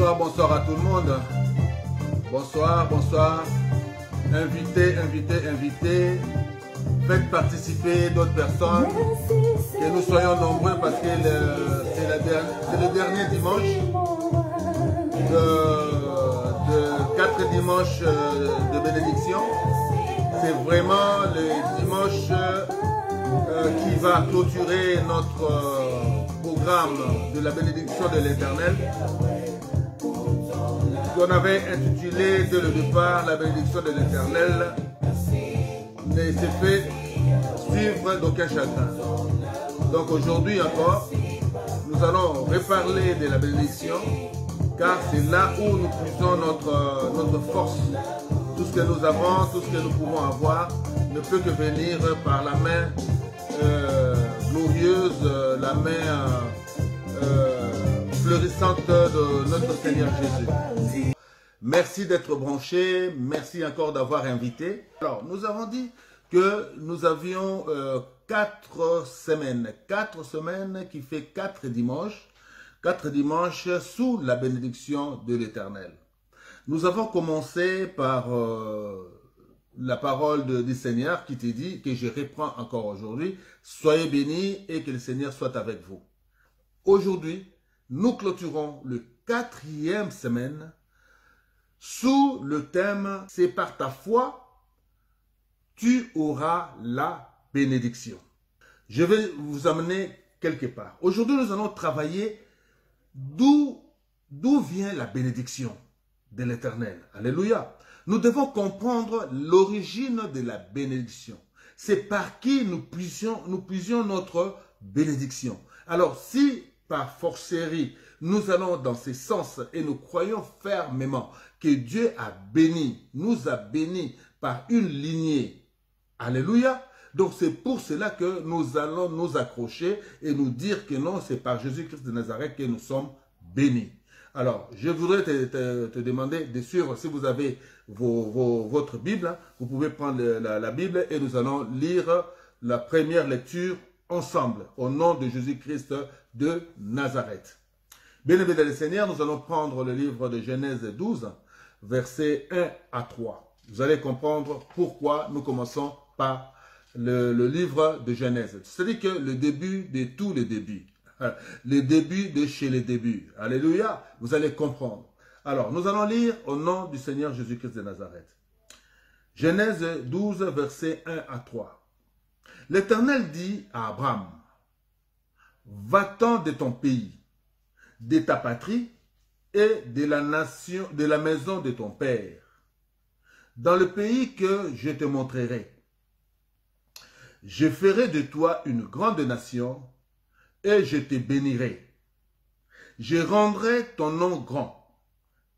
Bonsoir, bonsoir à tout le monde. Bonsoir, bonsoir. Invitez, invitez, invitez. Faites participer d'autres personnes. Que nous soyons nombreux parce que c'est le dernier dimanche de 4 dimanches de bénédiction. C'est vraiment le dimanche qui va clôturer notre programme de la bénédiction de l'Éternel, qu'on avait intitulé dès le départ la bénédiction de l'Éternel ne se fait suivre d'aucun chacun. Donc aujourd'hui encore, nous allons reparler de la bénédiction, car c'est là où nous puisons notre force. Tout ce que nous avons, tout ce que nous pouvons avoir, ne peut que venir par la main glorieuse, la main fleurissante de notre Seigneur Jésus. Merci d'être branché, merci encore d'avoir invité. Alors, nous avons dit que nous avions 4 semaines qui fait 4 dimanches sous la bénédiction de l'Éternel. Nous avons commencé par la parole du Seigneur qui te dit, que je reprends encore aujourd'hui, soyez bénis et que le Seigneur soit avec vous. Aujourd'hui, nous clôturons le 4e semaine sous le thème « C'est par ta foi, tu auras la bénédiction ». Je vais vous amener quelque part. Aujourd'hui, nous allons travailler d'où vient la bénédiction de l'Éternel. Alléluia. Nous devons comprendre l'origine de la bénédiction. C'est par qui nous puisions notre bénédiction. Alors, si par forcerie, nous allons dans ce sens et nous croyons fermement que Dieu nous a bénis par une lignée. Alléluia. Donc c'est pour cela que nous allons nous accrocher et nous dire que non, c'est par Jésus-Christ de Nazareth que nous sommes bénis. Alors, je voudrais te demander de suivre, si vous avez votre Bible, hein, vous pouvez prendre la Bible et nous allons lire la première lecture ensemble, au nom de Jésus-Christ de Nazareth. Bien-aimés dans le Seigneur, nous allons prendre le livre de Genèse 12, versets 1 à 3. Vous allez comprendre pourquoi nous commençons par le livre de Genèse. C'est-à-dire que le début de tous les débuts. Les débuts de chez les débuts. Alléluia. Vous allez comprendre. Alors, nous allons lire au nom du Seigneur Jésus-Christ de Nazareth. Genèse 12, versets 1 à 3. L'Éternel dit à Abraham, « Va-t'en de ton pays, de ta patrie et de la maison de ton père, dans le pays que je te montrerai. Je ferai de toi une grande nation et je te bénirai. Je rendrai ton nom grand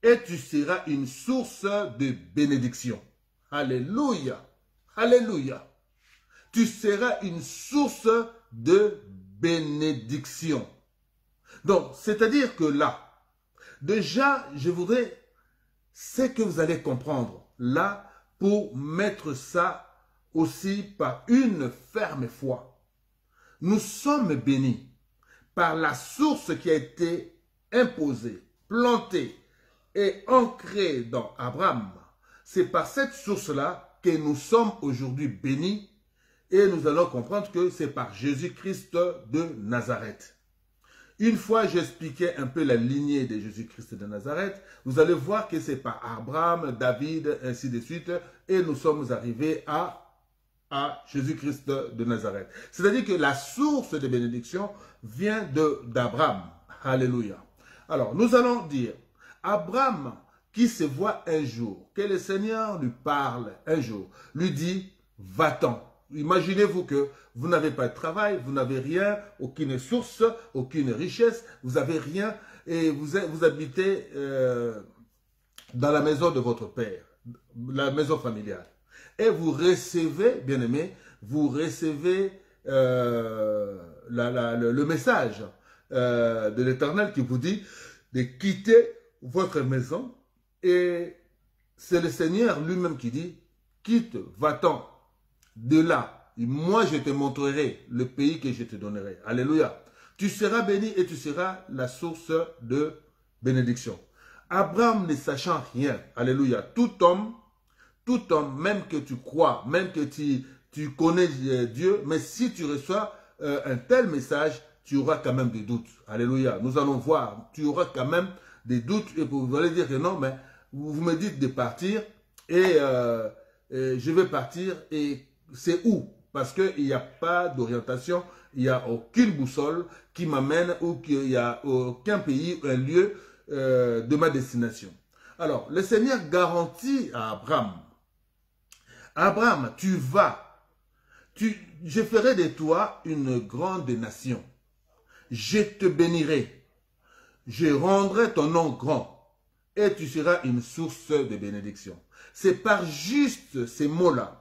et tu seras une source de bénédiction. » Alléluia. Alléluia. Tu seras une source de bénédiction. Donc, c'est-à-dire que là, déjà, je voudrais, c'est que vous allez comprendre là, pour mettre ça aussi par une ferme foi. Nous sommes bénis par la source qui a été imposée, plantée et ancrée dans Abraham. C'est par cette source-là que nous sommes aujourd'hui bénis et nous allons comprendre que c'est par Jésus-Christ de Nazareth. Une fois j'expliquais un peu la lignée de Jésus-Christ de Nazareth, vous allez voir que c'est par Abraham, David, ainsi de suite, et nous sommes arrivés à Jésus-Christ de Nazareth. C'est-à-dire que la source de bénédiction vient d'Abraham. Alléluia. Alors, nous allons dire, Abraham qui se voit un jour, que le Seigneur lui parle un jour, lui dit, va-t'en. Imaginez-vous que vous n'avez pas de travail, vous n'avez rien, aucune source, aucune richesse, vous n'avez rien et vous habitez dans la maison de votre père, la maison familiale. Et vous recevez, bien aimé, vous recevez le message de l'Éternel qui vous dit de quitter votre maison. Et c'est le Seigneur lui-même qui dit, quitte, va-t'en de là. Et moi, je te montrerai le pays que je te donnerai. Alléluia. Tu seras béni et tu seras la source de bénédiction. Abraham ne sachant rien, alléluia, tout homme, même que tu crois, même que tu connais Dieu, mais si tu reçois un tel message, tu auras quand même des doutes. Alléluia. Nous allons voir, tu auras quand même des doutes et vous allez dire que non, mais vous me dites de partir et je vais partir et c'est où? Parce qu'il n'y a pas d'orientation, il n'y a aucune boussole qui m'amène ou qu'il n'y a aucun pays, un lieu de ma destination. Alors, le Seigneur garantit à Abraham, Abraham, tu vas, je ferai de toi une grande nation. Je te bénirai, je rendrai ton nom grand et tu seras une source de bénédiction. C'est par juste ces mots-là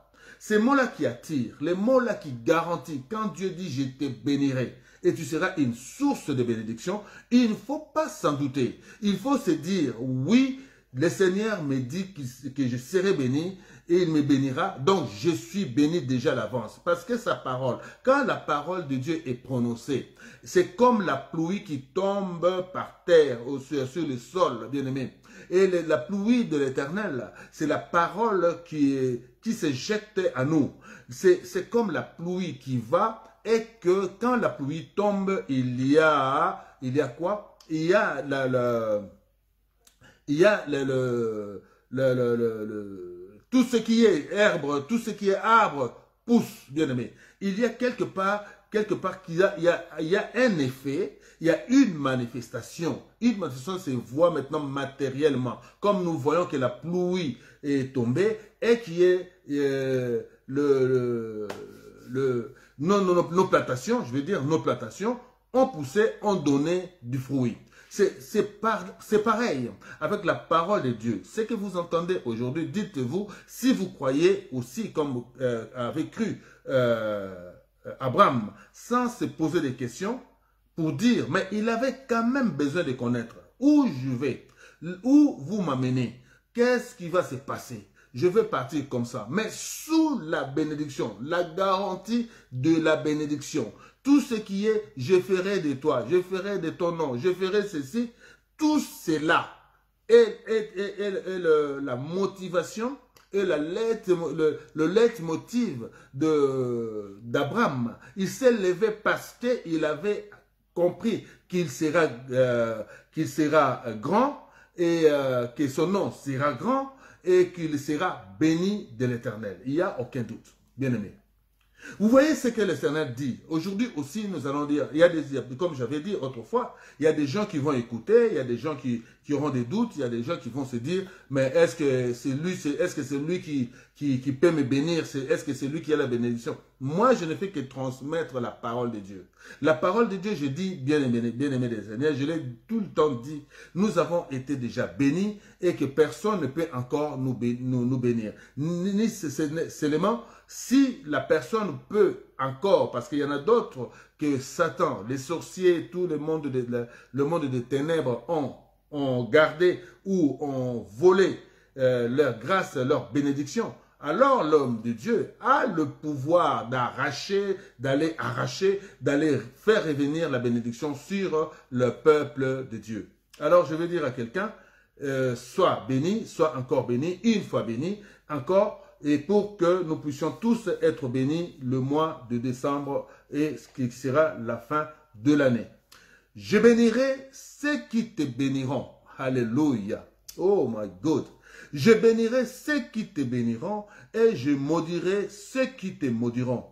qui attirent, les mots-là qui garantissent. Quand Dieu dit je te bénirai et tu seras une source de bénédiction, il ne faut pas s'en douter. Il faut se dire oui, le Seigneur me dit que je serai béni et il me bénira. Donc, je suis béni déjà à l'avance. Parce que sa parole, quand la parole de Dieu est prononcée, c'est comme la pluie qui tombe par terre, sur le sol, bien aimé. Et la pluie de l'Éternel, c'est la parole qui se jette à nous. C'est comme la pluie qui va et que quand la pluie tombe, il y a quoi? Il y a tout ce qui est herbe, tout ce qui est arbre pousse, bien aimé. Il y a quelque part qu'il y a un effet, il y a une manifestation. Une manifestation se voit maintenant matériellement. Comme nous voyons que la pluie est tombée et qui est nos plantations, je veux dire, nos plantations ont poussé, ont donné du fruit. C'est pareil avec la parole de Dieu. Ce que vous entendez aujourd'hui, dites-vous, si vous croyez aussi comme avait cru Abraham, sans se poser des questions, pour dire, mais il avait quand même besoin de connaître où je vais, où vous m'amenez, qu'est-ce qui va se passer. Je vais partir comme ça, mais sous la bénédiction, la garantie de la bénédiction. Tout ce qui est, je ferai de toi, je ferai de ton nom, je ferai ceci, tout cela est la motivation et le leitmotiv d'Abraham. Il s'est levé parce qu'il avait compris qu'il sera grand et que son nom sera grand et qu'il sera béni de l'Éternel. Il n'y a aucun doute, bien aimé. Vous voyez ce que l'Éternel dit. Aujourd'hui aussi, nous allons dire, comme j'avais dit autrefois, il y a des gens qui vont écouter, il y a des gens qui auront des doutes, il y a des gens qui vont se dire, mais est-ce que c'est lui qui peut me bénir, est-ce que c'est lui qui a la bénédiction? Moi, je ne fais que transmettre la parole de Dieu. La parole de Dieu, je dis, bien-aimé des Seigneurs, je l'ai tout le temps dit, nous avons été déjà bénis et que personne ne peut encore nous bénir. Ni seulement si la personne peut encore, parce qu'il y en a d'autres que Satan, les sorciers, tout le monde des ténèbres ont gardé ou ont volé leur grâce, leur bénédiction, alors l'homme de Dieu a le pouvoir d'aller faire revenir la bénédiction sur le peuple de Dieu. Alors je vais dire à quelqu'un, sois béni, sois encore béni, une fois béni, encore, et pour que nous puissions tous être bénis le mois de décembre et ce qui sera la fin de l'année. Je bénirai ceux qui te béniront. Alléluia. Oh my God. Je bénirai ceux qui te béniront et je maudirai ceux qui te maudiront.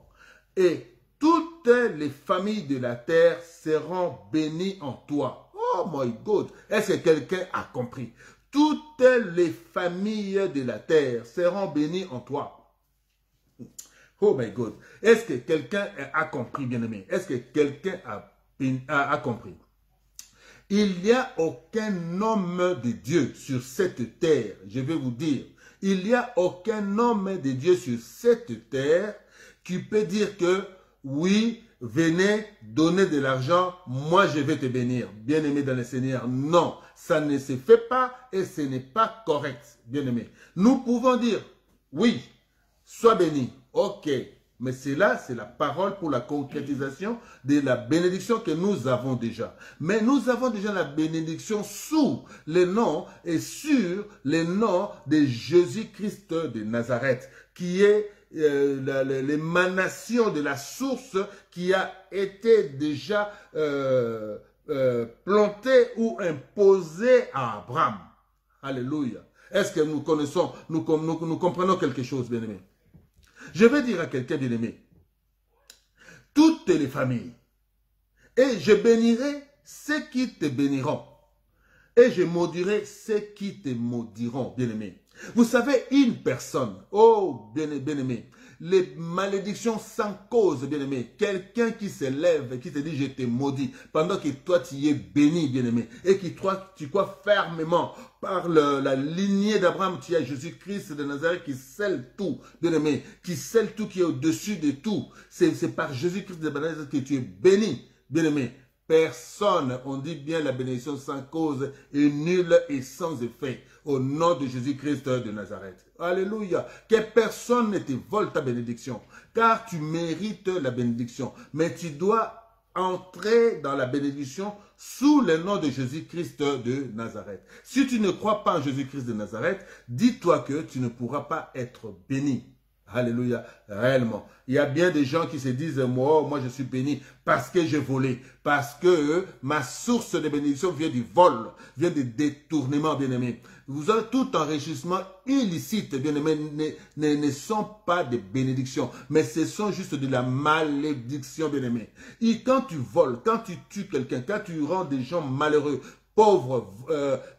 Et toutes les familles de la terre seront bénies en toi. Oh my God. Est-ce que quelqu'un a compris? Toutes les familles de la terre seront bénies en toi. Oh my God. Est-ce que quelqu'un a compris, bien-aimé? Est-ce que quelqu'un a compris? Il n'y a aucun homme de Dieu sur cette terre, je vais vous dire, il n'y a aucun homme de Dieu sur cette terre qui peut dire que, oui, venez donner de l'argent, moi je vais te bénir. Bien-aimé dans le Seigneur, non, ça ne se fait pas et ce n'est pas correct, bien-aimé. Nous pouvons dire, oui, sois béni, ok, Mais c'est là, c'est la parole pour la concrétisation de la bénédiction que nous avons déjà. Mais nous avons déjà la bénédiction sous les noms et sur les noms de Jésus-Christ de Nazareth, qui est l'émanation de la source qui a été déjà plantée ou imposée à Abraham. Alléluia. Est-ce que nous connaissons, nous comprenons quelque chose, bien-aimé? Je vais dire à quelqu'un, bien-aimé, toutes les familles, et je bénirai ceux qui te béniront, et je maudirai ceux qui te maudiront, bien-aimé. Vous savez, une personne, oh bien-aimé, les malédictions sans cause, bien-aimé, quelqu'un qui se lève et qui te dit je te maudis, pendant que toi tu es béni, bien-aimé, et que toi tu crois fermement par la lignée d'Abraham, tu as Jésus-Christ de Nazareth qui scelle tout, bien-aimé, qui scelle tout, qui est au-dessus de tout. C'est par Jésus-Christ de Nazareth que tu es béni, bien-aimé. Personne, on dit bien la bénédiction sans cause est nulle et sans effet au nom de Jésus-Christ de Nazareth. Alléluia. Que personne ne te vole ta bénédiction, car tu mérites la bénédiction. Mais tu dois entrer dans la bénédiction sous le nom de Jésus-Christ de Nazareth. Si tu ne crois pas en Jésus-Christ de Nazareth, dis-toi que tu ne pourras pas être béni. Alléluia, réellement. Il y a bien des gens qui se disent, moi je suis béni parce que j'ai volé, parce que ma source de bénédiction vient du vol, vient du détournement, bien-aimé. Vous avez tout enrichissement illicite, bien-aimé, ne sont pas des bénédictions, mais ce sont juste de la malédiction, bien-aimé. Et quand tu voles, quand tu tues quelqu'un, quand tu rends des gens malheureux, pauvre,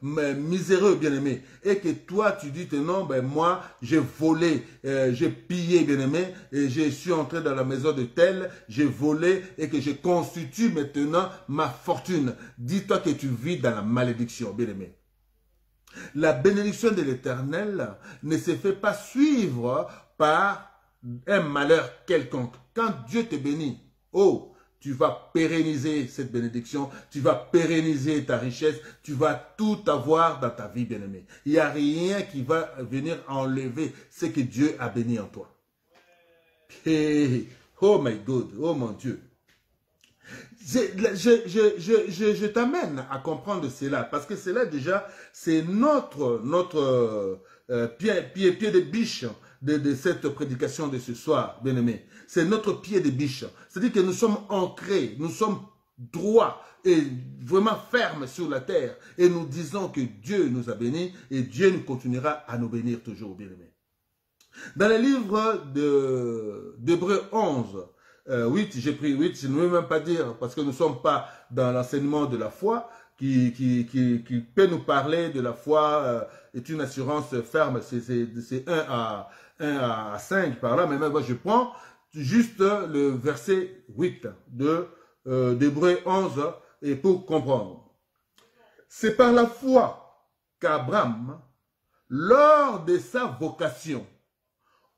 miséreux, bien-aimé, et que toi, tu dis, non, ben moi, j'ai volé, j'ai pillé, bien-aimé, et je suis entré dans la maison de tel, j'ai volé, et que je constitue maintenant ma fortune. Dis-toi que tu vis dans la malédiction, bien-aimé. La bénédiction de l'Éternel ne se fait pas suivre par un malheur quelconque. Quand Dieu te bénit, oh, tu vas pérenniser cette bénédiction, tu vas pérenniser ta richesse, tu vas tout avoir dans ta vie, bien-aimé. Il n'y a rien qui va venir enlever ce que Dieu a béni en toi. Hey, oh my God, oh mon Dieu. Je t'amène à comprendre cela, parce que cela déjà, c'est notre pied de biche de cette prédication de ce soir, bien-aimé. C'est notre pied de biche. C'est-à-dire que nous sommes ancrés, nous sommes droits et vraiment fermes sur la terre. Et nous disons que Dieu nous a bénis et Dieu nous continuera à nous bénir toujours, bien-aimé. Dans le livre d'Hébreux 11, 8, j'ai pris 8, je ne veux même pas dire, parce que nous ne sommes pas dans l'enseignement de la foi, qui peut nous parler de la foi, est une assurance ferme, c'est 1 à 5 par là, mais moi je prends juste le verset 8 d'Hébreux 11, et pour comprendre. C'est par la foi qu'Abraham, lors de sa vocation,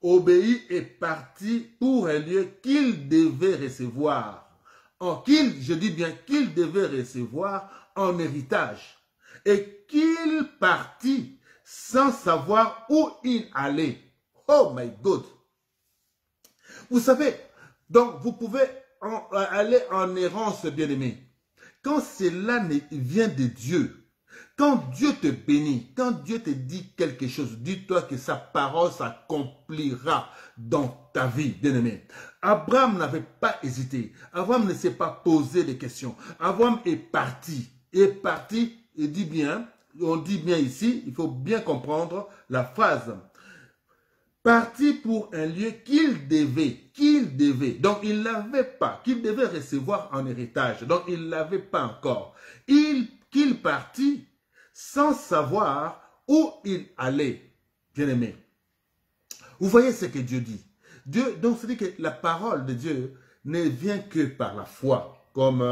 obéit et parti pour un lieu qu'il devait recevoir. Je dis bien qu'il devait recevoir en héritage. Et qu'il partit sans savoir où il allait. Oh my God! Vous savez, donc vous pouvez aller en errance, bien-aimé. Quand cela vient de Dieu, quand Dieu te bénit, quand Dieu te dit quelque chose, dis-toi que sa parole s'accomplira dans ta vie, bien-aimé. Abraham n'avait pas hésité. Abraham ne s'est pas posé de questions. Abraham est parti. Et dit bien, on dit bien ici, il faut bien comprendre la phrase. Parti pour un lieu qu'il devait. Donc il n'avait pas, qu'il devait recevoir en héritage. Donc il ne l'avait pas encore. Qu'il partit sans savoir où il allait, bien-aimé. Vous voyez ce que Dieu dit. Dieu, donc c'est-à-dire que la parole de Dieu ne vient que par la foi, comme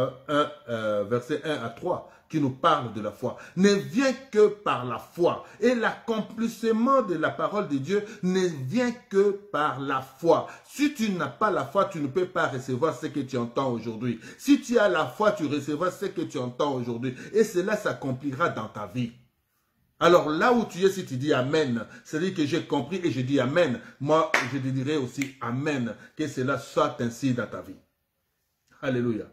verset 1 à 3 qui nous parle de la foi, ne vient que par la foi. Et l'accomplissement de la parole de Dieu ne vient que par la foi. Si tu n'as pas la foi, tu ne peux pas recevoir ce que tu entends aujourd'hui. Si tu as la foi, tu recevras ce que tu entends aujourd'hui. Et cela s'accomplira dans ta vie. Alors là où tu es, si tu dis Amen, c'est-à-dire que j'ai compris et je dis Amen, moi je te dirai aussi Amen, que cela soit ainsi dans ta vie. Alléluia.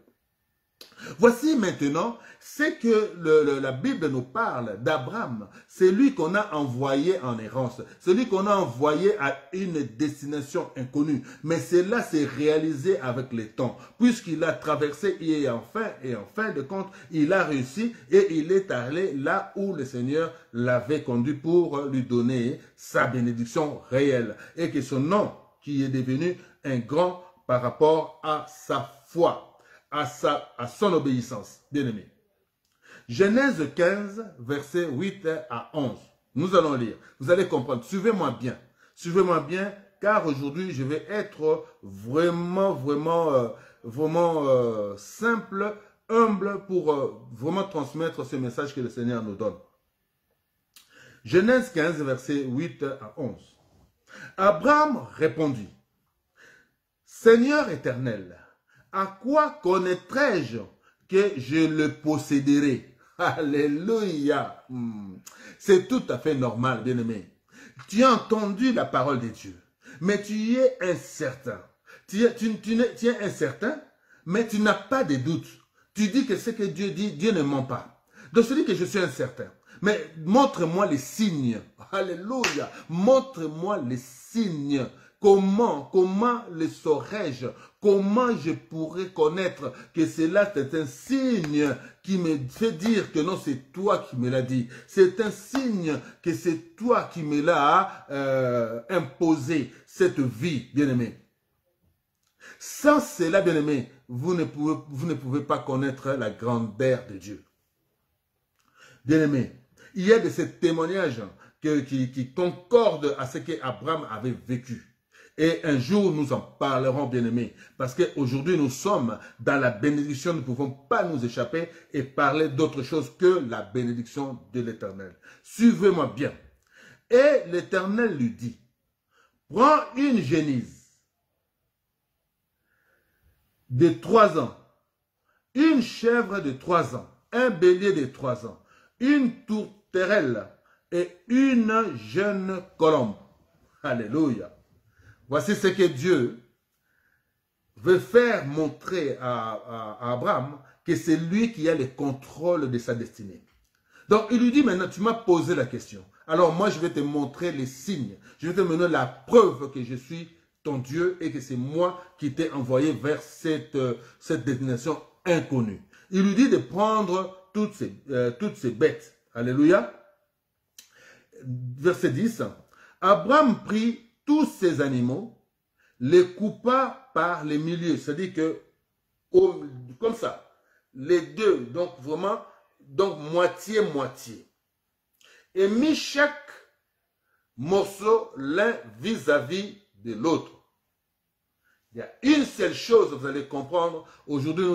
Voici maintenant ce que la Bible nous parle d'Abraham. C'est lui qu'on a envoyé en errance. C'est lui qu'on a envoyé à une destination inconnue. Mais cela s'est réalisé avec le temps. Puisqu'il a traversé et en fin de compte, il a réussi et il est allé là où le Seigneur l'avait conduit pour lui donner sa bénédiction réelle. Et que son nom, qui est devenu un grand par rapport à sa foi. À son obéissance, bien-aimé. Genèse 15, versets 8 à 11. Nous allons lire. Vous allez comprendre. Suivez-moi bien. Suivez-moi bien, car aujourd'hui, je vais être vraiment simple, humble pour vraiment transmettre ce message que le Seigneur nous donne. Genèse 15, versets 8 à 11. Abraham répondit, « Seigneur éternel, à quoi connaîtrai-je que je le posséderai? » Alléluia. C'est tout à fait normal, bien-aimé. Tu as entendu la parole de Dieu, mais tu es incertain. Tu es incertain, mais tu n'as pas de doute. Tu dis que ce que Dieu dit, Dieu ne ment pas. Donc je dis que je suis incertain. Mais montre-moi les signes. Alléluia. Montre-moi les signes. Comment les saurais-je? Comment je pourrais connaître que cela c'est un signe qui me fait dire que non, c'est toi qui me l'as dit. C'est un signe que c'est toi qui me l'as imposé, cette vie, bien-aimé. Sans cela, bien-aimé, vous ne pouvez pas connaître la grandeur de Dieu. Bien-aimé, il y a de ces témoignages qui concordent à ce qu'Abraham avait vécu. Et un jour, nous en parlerons, bien-aimés, parce qu'aujourd'hui, nous sommes dans la bénédiction, nous ne pouvons pas nous échapper et parler d'autre chose que la bénédiction de l'Éternel. Suivez-moi bien. Et l'Éternel lui dit, prends une génisse de 3 ans, une chèvre de 3 ans, un bélier de 3 ans, une tourterelle et une jeune colombe. Alléluia. Voici ce que Dieu veut faire montrer à Abraham, que c'est lui qui a le contrôle de sa destinée. Donc il lui dit maintenant, tu m'as posé la question. Alors moi je vais te montrer les signes. Je vais te donner la preuve que je suis ton Dieu et que c'est moi qui t'ai envoyé vers cette destination inconnue. Il lui dit de prendre toutes ces bêtes. Alléluia. Verset 10. Abraham prit tous ces animaux, les coupa par les milieux, c'est-à-dire que, comme ça, les deux, donc vraiment, donc moitié-moitié, et mit chaque morceau l'un vis-à-vis de l'autre. Il y a une seule chose, vous allez comprendre, aujourd'hui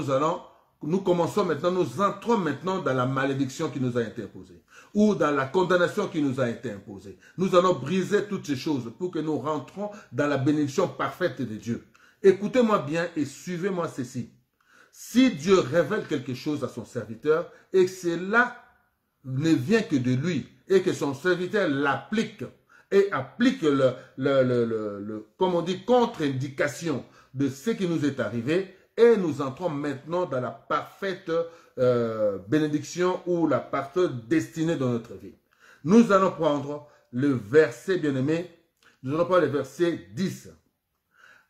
nous commençons maintenant, nous entrons maintenant dans la malédiction qui nous a été imposée, ou dans la condamnation qui nous a été imposée. Nous allons briser toutes ces choses pour que nous rentrons dans la bénédiction parfaite de Dieu. Écoutez-moi bien et suivez-moi ceci. Si Dieu révèle quelque chose à son serviteur et que cela ne vient que de lui et que son serviteur l'applique et applique comme on dit, contre-indication de ce qui nous est arrivé, et nous entrons maintenant dans la parfaite bénédiction ou la parfaite destinée de notre vie. Nous allons prendre le verset, bien-aimé, nous allons prendre le verset 10.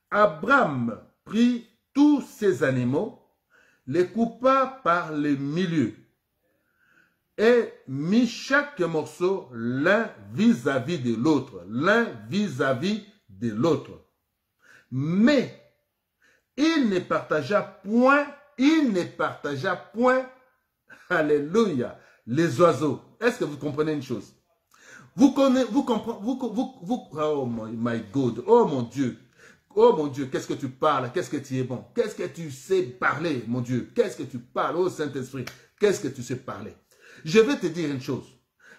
Abraham prit tous ces animaux, les coupa par les milieux, et mit chaque morceau l'un vis-à-vis de l'autre, l'un vis-à-vis de l'autre. Mais il ne partagea point, alléluia, les oiseaux. Est-ce que vous comprenez une chose? Oh my God, oh mon Dieu, qu'est-ce que tu parles, qu'est-ce que tu es bon, qu'est-ce que tu sais parler, mon Dieu, qu'est-ce que tu parles, oh Saint-Esprit, qu'est-ce que tu sais parler. Je vais te dire une chose,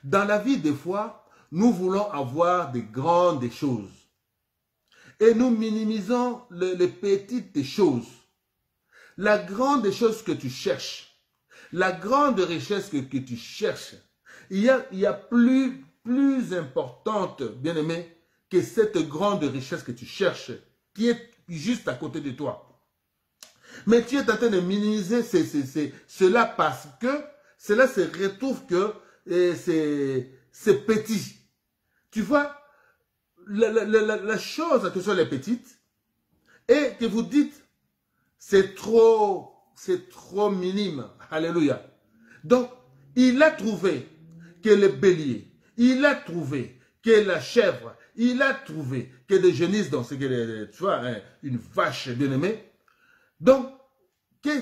dans la vie des fois, nous voulons avoir de grandes choses. Et nous minimisons les petites choses. La grande chose que tu cherches, la grande richesse que tu cherches, Il y a plus importante, bien-aimé, que cette grande richesse que tu cherches, qui est juste à côté de toi. Mais tu es en train de minimiser cela parce que cela se retrouve que c'est petit. Tu vois, la chose que sont les petites, et que vous dites, c'est trop minime. Alléluia. Donc, il a trouvé que le bélier, il a trouvé que la chèvre, il a trouvé que des génisses dans ce que tu vois, une vache bien-aimée. Donc,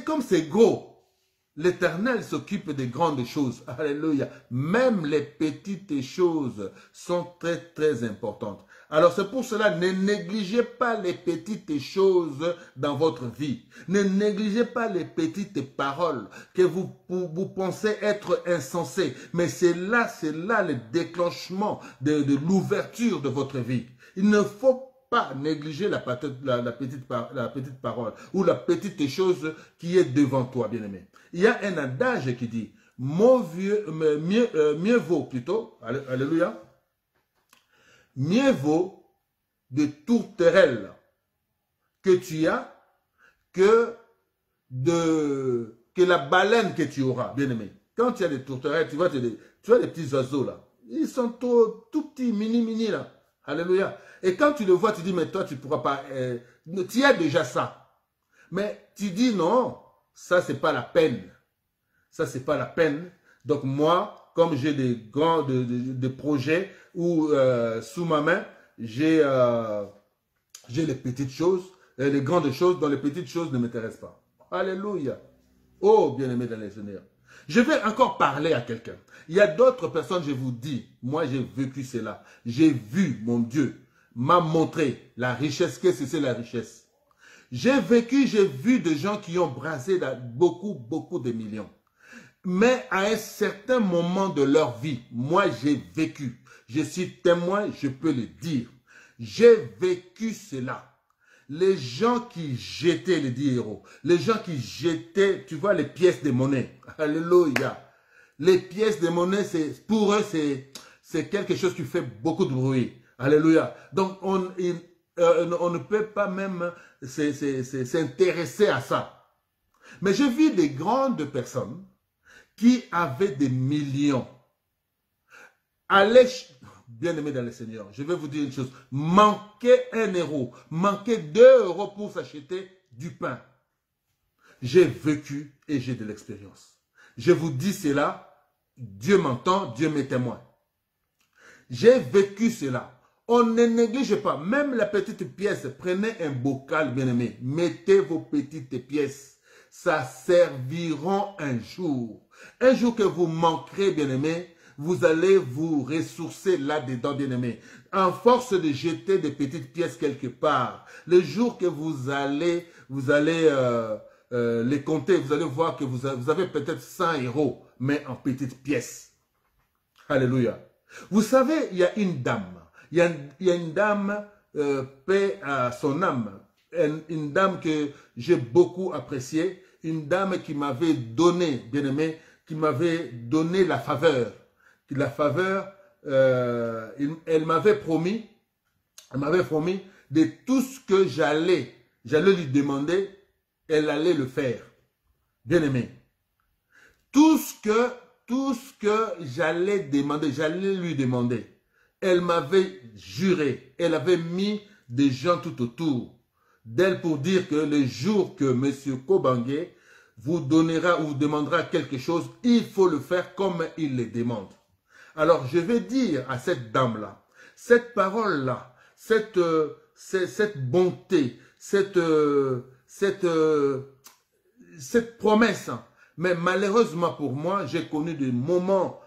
comme c'est gros, l'Éternel s'occupe des grandes choses. Alléluia. Même les petites choses sont très, très importantes. Alors, c'est pour cela, ne négligez pas les petites choses dans votre vie. Ne négligez pas les petites paroles que vous pensez être insensées. Mais c'est là le déclenchement de l'ouverture de votre vie. Il ne faut pas négliger la petite parole ou la petite chose qui est devant toi, bien-aimé. Il y a un adage qui dit, mieux vaut plutôt, alléluia, mieux vaut de tourterelles que tu as que la baleine que tu auras, bien-aimé. Quand tu as des tourterelles, tu vois les petits oiseaux là, ils sont tout petits, mini là, alléluia. Et quand tu le vois, tu dis, mais toi, tu ne pourras pas, tu as déjà ça. Mais tu dis, non, ça, ce n'est pas la peine. Ça, ce n'est pas la peine. Donc, moi, comme j'ai des projets où, sous ma main, j'ai les petites choses, les grandes choses, dont les petites choses ne m'intéressent pas. Alléluia. Oh, bien-aimé dans les Seigneur. Je vais encore parler à quelqu'un. Il y a d'autres personnes, je vous dis, moi, j'ai vécu cela. J'ai vu, mon Dieu, m'a montré la richesse. Qu'est-ce que c'est la richesse? J'ai vu des gens qui ont brassé beaucoup de millions. Mais à un certain moment de leur vie, moi j'ai vécu. Je suis témoin, je peux le dire. J'ai vécu cela. Les gens qui jetaient les 10 euros, les gens qui jetaient, tu vois, les pièces de monnaie. Alléluia. Les pièces de monnaie, pour eux, c'est quelque chose qui fait beaucoup de bruit. Alléluia. Donc, on ne peut pas même s'intéresser à ça. Mais j'ai vu des grandes personnes qui avaient des millions. Bien-aimé dans le Seigneur, je vais vous dire une chose. Manquait 1 euro, manquait 2 euros pour s'acheter du pain. J'ai vécu et j'ai de l'expérience. Je vous dis cela, Dieu m'entend, Dieu m'est témoin. J'ai vécu cela. On ne néglige pas, même la petite pièce, prenez un bocal, bien-aimé, mettez vos petites pièces. Ça serviront un jour. Un jour que vous manquerez, bien-aimé, vous allez vous ressourcer là-dedans, bien-aimé. En force de jeter des petites pièces quelque part, le jour que vous allez les compter, vous allez voir que vous avez peut-être 100 euros, mais en petites pièces. Alléluia. Vous savez, il y a une dame. Il y a une dame, paix à son âme. Une dame que j'ai beaucoup appréciée. Une dame qui m'avait donné, bien-aimé, qui m'avait donné la faveur. La faveur, elle m'avait promis de tout ce que j'allais lui demander, elle allait le faire. Bien-aimé. Tout ce que j'allais lui demander. Elle m'avait juré, elle avait mis des gens tout autour d'elle pour dire que le jour que M. Kobange vous donnera ou vous demandera quelque chose, il faut le faire comme il le demande. Alors je vais dire à cette dame-là, cette parole-là, cette bonté, cette promesse. Mais malheureusement pour moi, j'ai connu des moments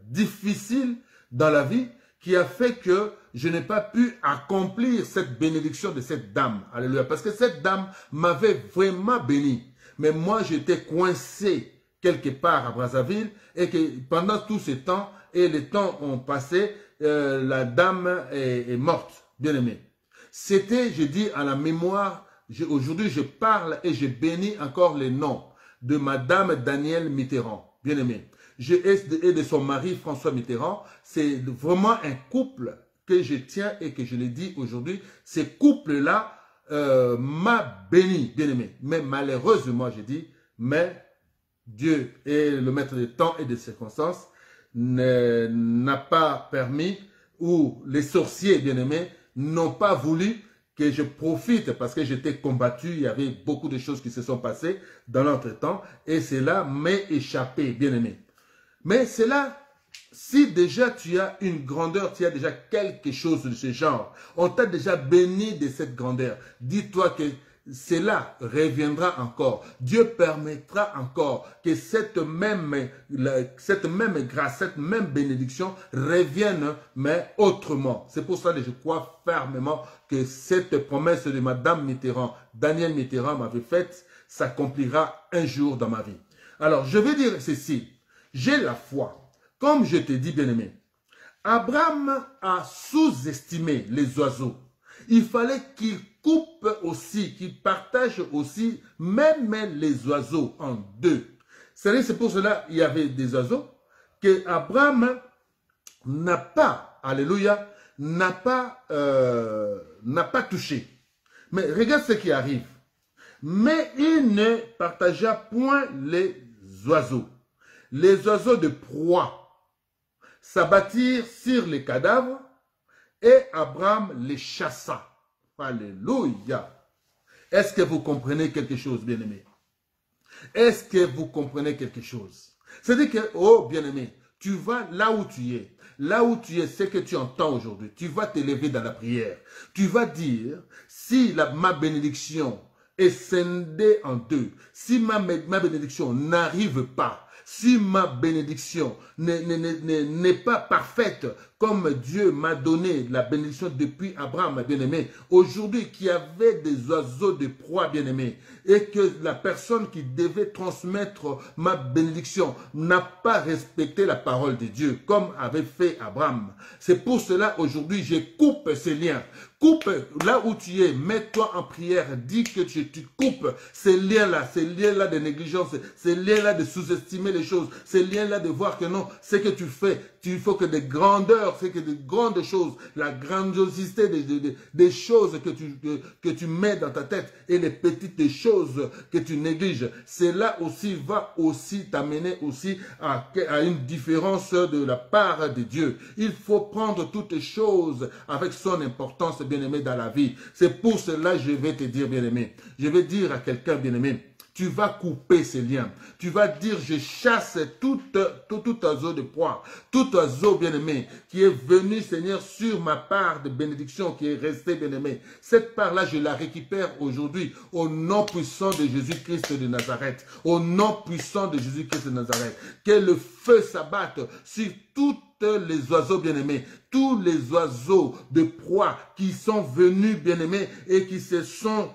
difficiles dans la vie qui a fait que je n'ai pas pu accomplir cette bénédiction de cette dame. Alléluia. Parce que cette dame m'avait vraiment béni. Mais moi, j'étais coincé quelque part à Brazzaville et que pendant tout ce temps, et les temps ont passé, la dame est morte, bien aimée. C'était, je dis, à la mémoire, aujourd'hui je parle et je bénis encore les noms de Madame Danielle Mitterrand, bien aimée. et de son mari François Mitterrand. C'est vraiment un couple que je tiens et que je l'ai dit aujourd'hui. Ces couples-là m'a béni, bien-aimé. Mais malheureusement, j'ai dit, mais Dieu est le maître des temps et des circonstances, n'a pas permis, ou les sorciers, bien-aimés, n'ont pas voulu que je profite parce que j'étais combattu, il y avait beaucoup de choses qui se sont passées dans l'entretemps et cela m'est échappé, bien-aimé. Mais cela, si déjà tu as une grandeur, tu as déjà quelque chose de ce genre, on t'a déjà béni de cette grandeur, dis-toi que cela reviendra encore. Dieu permettra encore que cette même grâce, cette même bénédiction revienne, mais autrement. C'est pour ça que je crois fermement que cette promesse de Madame Mitterrand, Daniel Mitterrand m'avait faite, s'accomplira un jour dans ma vie. Alors, je vais dire ceci. J'ai la foi. Comme je t'ai dit, bien-aimé, Abraham a sous-estimé les oiseaux. Il fallait qu'il coupe aussi, qu'il partage aussi, même les oiseaux en deux. C'est pour cela qu'il y avait des oiseaux que Abraham n'a pas, alléluia, n'a pas touché. Mais regarde ce qui arrive. Mais il ne partagea point les oiseaux. Les oiseaux de proie s'abattirent sur les cadavres et Abraham les chassa. Alléluia. Est-ce que vous comprenez quelque chose, bien-aimé? Est-ce que vous comprenez quelque chose? C'est-à-dire que, oh, bien-aimé, tu vas là où tu es. Là où tu es, c'est que tu entends aujourd'hui. Tu vas t'élever dans la prière. Tu vas dire, si ma bénédiction est scindée en deux, si ma bénédiction n'arrive pas, si ma bénédiction n'est pas parfaite, comme Dieu m'a donné la bénédiction depuis Abraham, bien-aimé, aujourd'hui qui avait des oiseaux de proie, bien-aimé, et que la personne qui devait transmettre ma bénédiction n'a pas respecté la parole de Dieu, comme avait fait Abraham. C'est pour cela, aujourd'hui, je coupe ces liens. Coupe là où tu es, mets-toi en prière, dis que tu coupes ces liens-là de négligence, ces liens-là de sous-estimer les choses, ces liens-là de voir que non, ce que tu fais, il faut que des grandeurs, c'est que des grandes choses, la grandiosité des choses que tu mets dans ta tête et les petites choses que tu négliges, cela aussi va aussi t'amener aussi à une différence de la part de Dieu. Il faut prendre toutes les choses avec son importance, bien-aimé, dans la vie. C'est pour cela que je vais te dire, bien-aimé, je vais dire à quelqu'un, bien-aimé, tu vas couper ces liens. Tu vas dire, je chasse tout oiseau de proie, tout oiseau bien-aimé qui est venu, Seigneur, sur ma part de bénédiction qui est restée, bien-aimé. Cette part-là, je la récupère aujourd'hui au nom puissant de Jésus-Christ de Nazareth. Au nom puissant de Jésus-Christ de Nazareth. Que le feu s'abatte sur toutes les oiseaux bien-aimés, tous les oiseaux de proie qui sont venus bien-aimés et qui se sont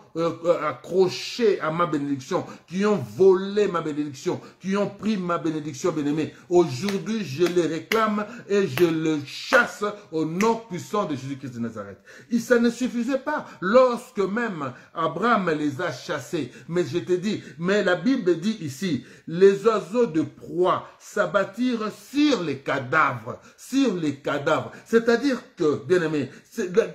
accrochés à ma bénédiction, qui ont volé ma bénédiction, qui ont pris ma bénédiction bien-aimés. Aujourd'hui, je les réclame et je les chasse au nom puissant de Jésus-Christ de Nazareth. Et ça ne suffisait pas lorsque même Abraham les a chassés. Mais je te dis, mais la Bible dit ici, les oiseaux de proie s'abattirent sur les cadavres. Sur les cadavres. C'est-à-dire que, bien-aimé,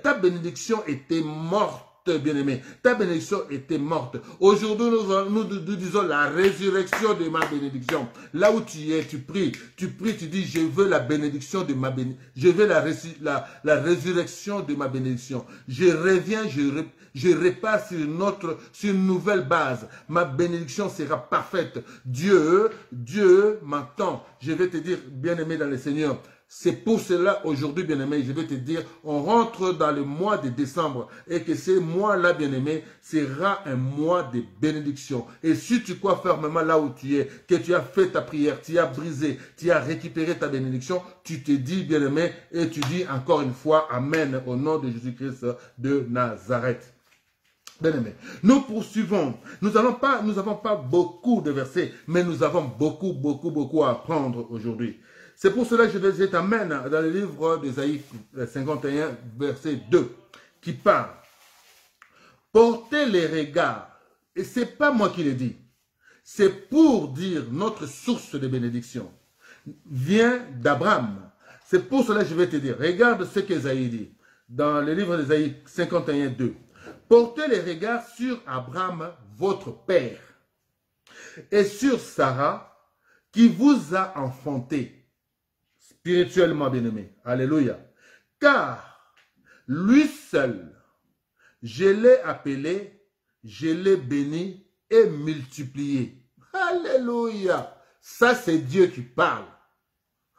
ta bénédiction était morte. Bien-aimé, ta bénédiction était morte. Aujourd'hui, nous disons la résurrection de ma bénédiction. Là où tu es, tu pries, tu dis, je veux la bénédiction de ma bénédiction. Je veux la résurrection de ma bénédiction. Je reviens, je repars sur une nouvelle base. Ma bénédiction sera parfaite. Dieu m'entend. Je vais te dire, bien-aimé dans le Seigneur, c'est pour cela, aujourd'hui, bien-aimé, je vais te dire, on rentre dans le mois de décembre et que ce mois-là, bien-aimé, sera un mois de bénédiction. Et si tu crois fermement là où tu es, que tu as fait ta prière, tu as brisé, tu as récupéré ta bénédiction, tu te dis, bien-aimé, et tu dis encore une fois, Amen, au nom de Jésus-Christ de Nazareth. Bien-aimé, nous poursuivons. Nous n'avons pas beaucoup de versets, mais nous avons beaucoup à apprendre aujourd'hui. C'est pour cela que je t'amène dans le livre d'Ésaïe 51, verset 2, qui parle. Portez les regards, et ce n'est pas moi qui le dis, c'est pour dire notre source de bénédiction. vient d'Abraham. C'est pour cela que je vais te dire, regarde ce qu'Ésaïe dit, dans le livre d'Ésaïe 51, 2. Portez les regards sur Abraham, votre père, et sur Sarah, qui vous a enfanté, spirituellement bien-aimé. Alléluia. Car lui seul, je l'ai appelé, je l'ai béni et multiplié. Alléluia. Ça, c'est Dieu qui parle.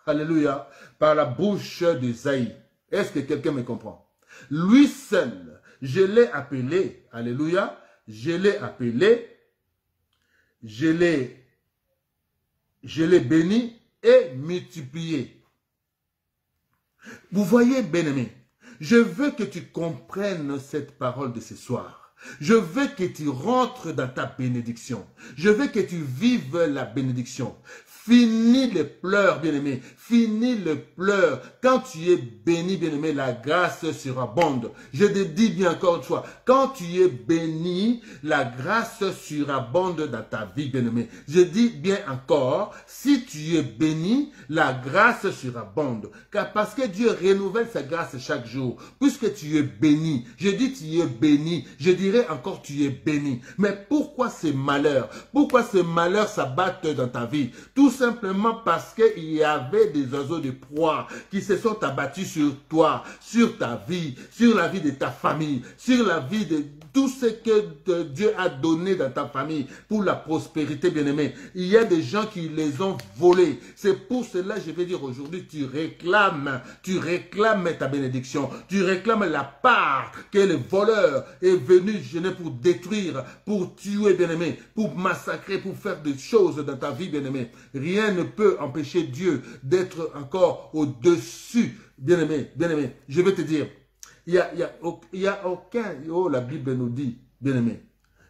Alléluia. Par la bouche d'Ésaïe. Est-ce que quelqu'un me comprend? Lui seul, je l'ai appelé. Alléluia. Je l'ai appelé. Je l'ai béni et multiplié. Vous voyez, bien-aimé, je veux que tu comprennes cette parole de ce soir. Je veux que tu rentres dans ta bénédiction. Je veux que tu vives la bénédiction. Finis les pleurs, bien-aimé. Finis les pleurs. Quand tu es béni, bien-aimé, la grâce surabonde. Je te dis bien encore une fois, quand tu es béni, la grâce surabonde dans ta vie, bien-aimé. Je dis bien encore, si tu es béni, la grâce surabonde. Car parce que Dieu renouvelle sa grâce chaque jour. Puisque tu es béni, je dis tu es béni. Je dirais encore tu es béni. Mais pourquoi ces malheurs? Pourquoi ces malheurs s'abattent dans ta vie? Tout simplement parce qu'il y avait des oiseaux de proie qui se sont abattus sur toi, sur ta vie, sur la vie de ta famille, sur la vie de tout ce que Dieu a donné dans ta famille pour la prospérité, bien-aimé. Il y a des gens qui les ont volés. C'est pour cela, je vais dire aujourd'hui, tu réclames ta bénédiction. Tu réclames la part que le voleur est venu gêner pour détruire, pour tuer, bien-aimé, pour massacrer, pour faire des choses dans ta vie, bien-aimé. Rien ne peut empêcher Dieu d'être encore au-dessus, bien-aimé, bien-aimé. Je vais te dire, il y a aucun, oh la Bible nous dit, bien-aimé,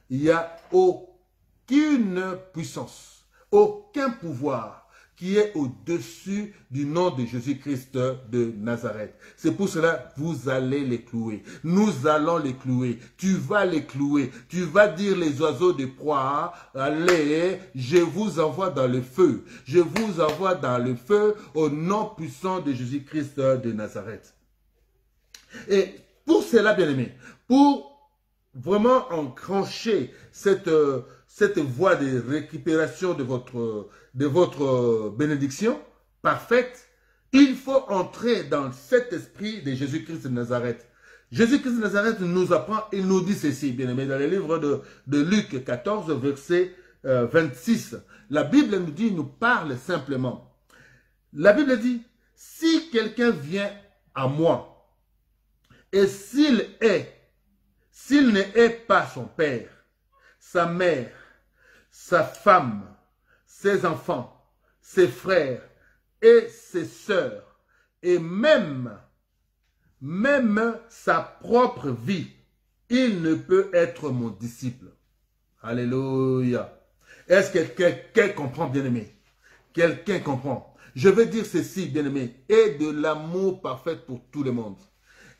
il n'y a aucune puissance, aucun pouvoir qui est au-dessus du nom de Jésus-Christ de Nazareth. C'est pour cela, vous allez les clouer. Nous allons les clouer. Tu vas les clouer. Tu vas dire les oiseaux de proie, allez, je vous envoie dans le feu. Je vous envoie dans le feu au nom puissant de Jésus-Christ de Nazareth. Et pour cela, bien-aimé, pour vraiment enclencher cette voie de récupération de votre bénédiction parfaite, il faut entrer dans cet esprit de Jésus-Christ de Nazareth. Jésus-Christ de Nazareth nous apprend, il nous dit ceci, bien-aimé, dans le livre de Luc 14, verset 26. La Bible nous dit, nous parle simplement. La Bible dit, si quelqu'un vient à moi, et s'il ne hait pas son père, sa mère, sa femme, ses enfants, ses frères et ses sœurs, et même sa propre vie, il ne peut être mon disciple. Alléluia. Est-ce que quelqu'un comprend, bien-aimé? Quelqu'un comprend? Je veux dire ceci, bien-aimé, et de l'amour parfait pour tout le monde.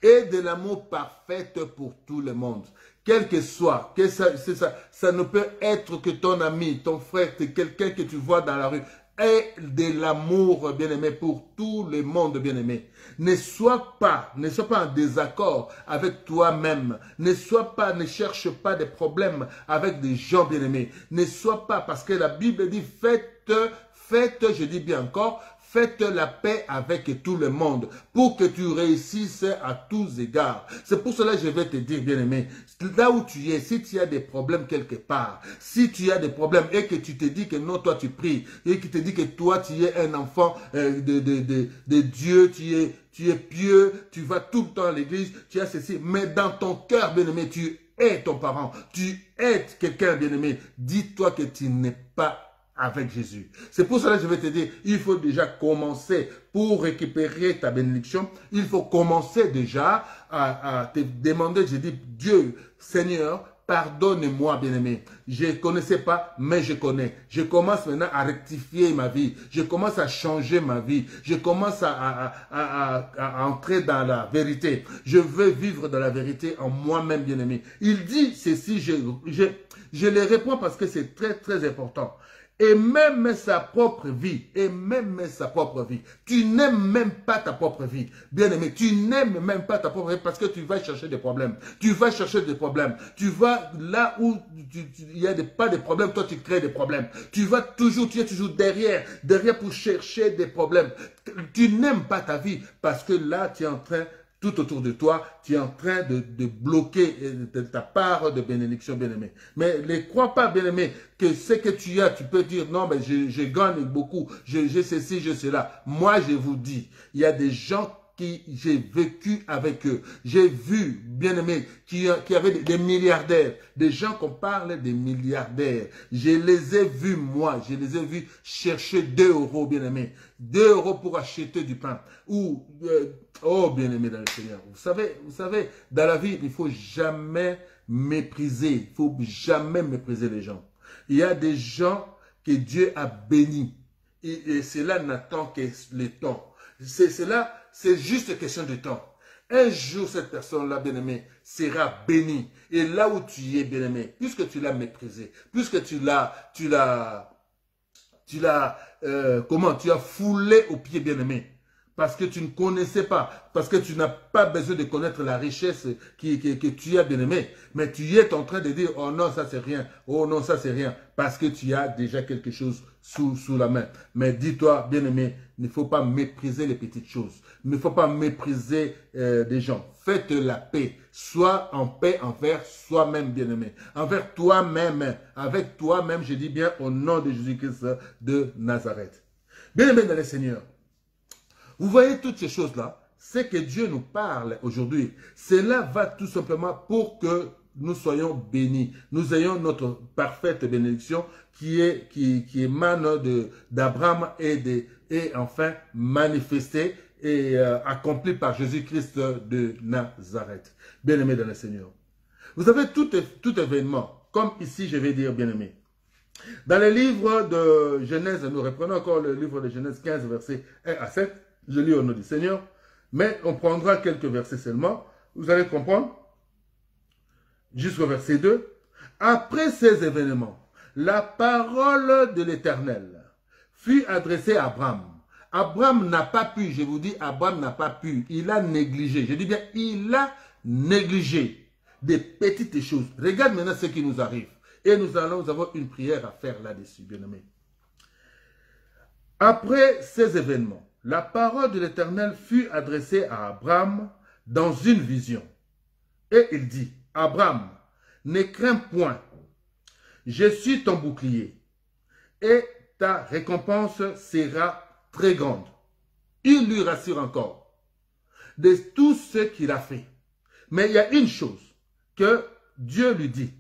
Et de l'amour parfait pour tout le monde. Quel que soit, ça ne peut être que ton ami, ton frère, quelqu'un que tu vois dans la rue. Et de l'amour, bien-aimé, pour tout le monde, bien-aimé. Ne sois pas en désaccord avec toi-même. Ne cherche pas des problèmes avec des gens, bien-aimés. Ne sois pas, parce que la Bible dit, faites, je dis bien encore, faites la paix avec tout le monde pour que tu réussisses à tous égards. C'est pour cela que je vais te dire, bien-aimé, là où tu es, si tu as des problèmes quelque part, si tu as des problèmes et que tu te dis que non, toi tu pries, et que tu te dis que toi tu es un enfant de Dieu, tu es pieux, tu vas tout le temps à l'église, tu as ceci, mais dans ton cœur, bien-aimé, tu es ton parent, tu es quelqu'un, bien-aimé, dis-toi que tu n'es pas avec Jésus. C'est pour cela que je vais te dire, il faut déjà commencer pour récupérer ta bénédiction. Il faut commencer déjà à te demander, je dis, Dieu, Seigneur, pardonne-moi, bien-aimé. Je ne connaissais pas, mais je connais. Je commence maintenant à rectifier ma vie. Je commence à changer ma vie. Je commence à entrer dans la vérité. Je veux vivre dans la vérité en moi-même, bien-aimé. Il dit ceci, je les réponds parce que c'est très, très important. et même sa propre vie, Tu n'aimes même pas ta propre vie. Bien-aimé, tu n'aimes même pas ta propre vie parce que tu vas chercher des problèmes. Tu vas là où il n'y a pas de problèmes, toi tu crées des problèmes. Tu es toujours derrière pour chercher des problèmes. Tu n'aimes pas ta vie parce que là, tu es en train, tout autour de toi, tu es en train de bloquer ta part de bénédiction, bien-aimé. Mais ne crois pas, bien-aimé, que ce que tu as, tu peux dire, non, mais je gagne beaucoup, j'ai ceci, j'ai cela. Moi, je vous dis, il y a des gens qui j'ai vécu avec eux. J'ai vu, bien-aimé, qui avaient des milliardaires, des gens qu'on parle des milliardaires. Je les ai vus, moi, je les ai vus chercher 2 €, bien-aimé. 2 € pour acheter du pain. Ou, oh, bien-aimé dans le Seigneur. Vous savez, dans la vie, il ne faut jamais mépriser. Il faut jamais mépriser les gens. Il y a des gens que Dieu a bénis. Et cela n'attend que le temps. C'est juste question de temps. Un jour, cette personne-là, bien-aimé, sera bénie. Et là où tu es, bien-aimé, puisque tu l'as méprisé, puisque tu as foulé aux pieds, bien-aimé, parce que tu ne connaissais pas, parce que tu n'as pas besoin de connaître la richesse que tu as, bien-aimé, mais tu es en train de dire, oh non, ça c'est rien, oh non, ça c'est rien, parce que tu as déjà quelque chose sous la main. Mais dis-toi, bien-aimé, il ne faut pas mépriser les petites choses, il ne faut pas mépriser des gens. Faites la paix, sois en paix envers soi-même, bien-aimé, envers toi-même, avec toi-même, je dis bien au nom de Jésus-Christ de Nazareth. Bien-aimé dans le Seigneur, vous voyez toutes ces choses-là, c'est que Dieu nous parle aujourd'hui. Cela va tout simplement pour que nous soyons bénis. Nous ayons notre parfaite bénédiction qui émane d'Abraham et enfin manifestée et accomplie par Jésus-Christ de Nazareth. Bien-aimé dans le Seigneur. Vous savez, tout événement, comme ici je vais dire bien-aimé. Dans le livre de Genèse, nous reprenons encore le livre de Genèse 15, versets 1 à 7. Je lis au nom du Seigneur, mais on prendra quelques versets seulement. Vous allez comprendre. Jusqu'au verset 2. Après ces événements, la parole de l'Éternel fut adressée à Abraham. Abraham n'a pas pu, je vous dis, Abraham n'a pas pu. Il a négligé. Je dis bien, il a négligé des petites choses. Regarde maintenant ce qui nous arrive. Et nous avons une prière à faire là-dessus, bien-aimés. Après ces événements, la parole de l'Éternel fut adressée à Abraham dans une vision. Et il dit, Abraham, ne crains point, je suis ton bouclier, et ta récompense sera très grande. Il lui rassure encore de tout ce qu'il a fait. Mais il y a une chose que Dieu lui dit.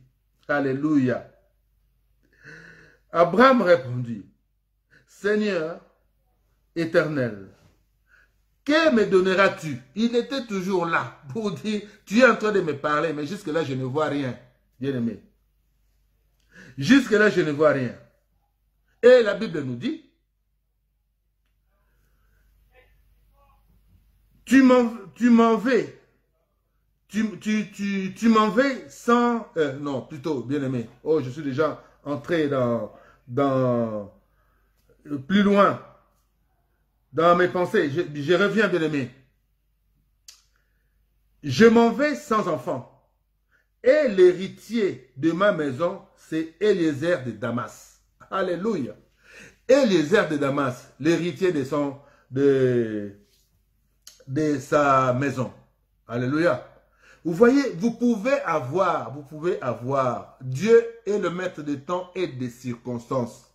Alléluia. Abraham répondit, Seigneur éternel, que me donneras-tu? Il était toujours là pour dire, tu es en train de me parler, mais jusque-là, je ne vois rien, bien-aimé. Jusque-là, je ne vois rien. Et la Bible nous dit, tu m'en vais. Tu m'en vais sans... non, plutôt, bien-aimé. Oh, je suis déjà entré dans plus loin. Dans mes pensées, je reviens, bien-aimé. Je m'en vais sans enfant. Et l'héritier de ma maison, c'est Eliezer de Damas. Alléluia. Eliezer de Damas, l'héritier de sa maison. Alléluia. Vous voyez, vous pouvez avoir, Dieu est le maître des temps et des circonstances.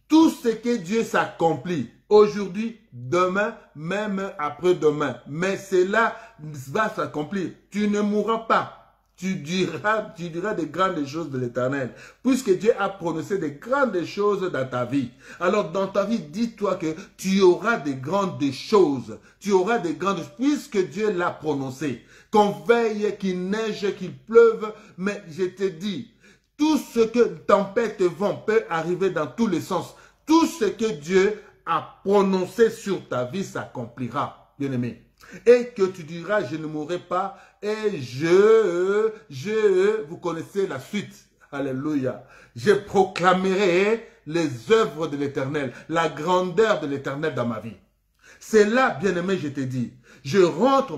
Tout ce que Dieu s'accomplit aujourd'hui, demain, même après-demain. Mais cela va s'accomplir. Tu ne mourras pas. Tu diras des grandes choses de l'Éternel. Puisque Dieu a prononcé des grandes choses dans ta vie. Alors dans ta vie, dis-toi que tu auras des grandes choses. Tu auras des grandes choses. Puisque Dieu l'a prononcé. Qu'on veille, qu'il neige, qu'il pleuve. Mais je te dis, tout ce que tempête et vent peut arriver dans tous les sens. Tout ce que Dieu a prononcé sur ta vie s'accomplira, bien-aimé. Et que tu diras, je ne mourrai pas, et vous connaissez la suite. Alléluia. Je proclamerai les œuvres de l'Éternel, la grandeur de l'Éternel dans ma vie. C'est là, bien-aimé, je te dis,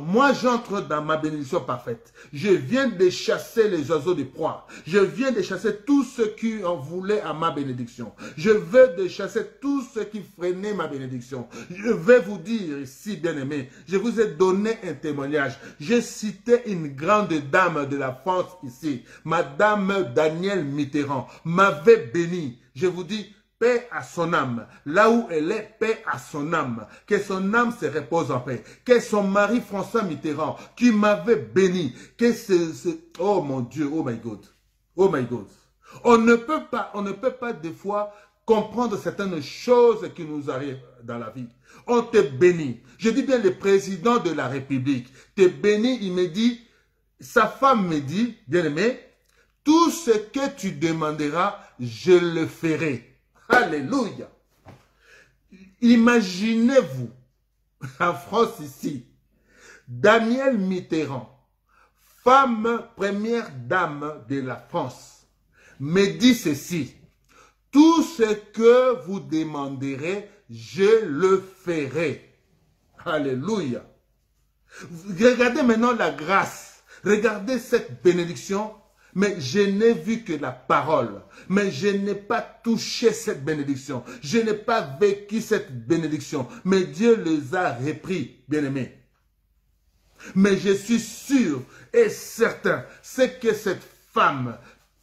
moi j'entre dans ma bénédiction parfaite. Je viens de chasser les oiseaux de proie. Je viens de chasser tous ceux qui en voulaient à ma bénédiction. Je veux de chasser tous ceux qui freinaient ma bénédiction. Je vais vous dire ici, bien-aimé, je vous ai donné un témoignage. J'ai cité une grande dame de la France ici, Madame Danielle Mitterrand, m'avait béni. Je vous dis, paix à son âme. Là où elle est, paix à son âme. Que son âme se repose en paix. Que son mari François Mitterrand, qui m'avait béni, que oh mon Dieu, oh my God. Oh my God. On ne peut pas des fois comprendre certaines choses qui nous arrivent dans la vie. On te bénit. Je dis bien le président de la République te bénit, il me dit, sa femme me dit, bien-aimé, tout ce que tu demanderas, je le ferai. Alléluia. Imaginez-vous, en France ici, Danielle Mitterrand, femme première dame de la France, me dit ceci, tout ce que vous demanderez, je le ferai. Alléluia. Regardez maintenant la grâce, regardez cette bénédiction. Mais je n'ai vu que la parole. Mais je n'ai pas touché cette bénédiction. Je n'ai pas vécu cette bénédiction. Mais Dieu les a repris, bien-aimés. Mais je suis sûr et certain, c'est que cette femme,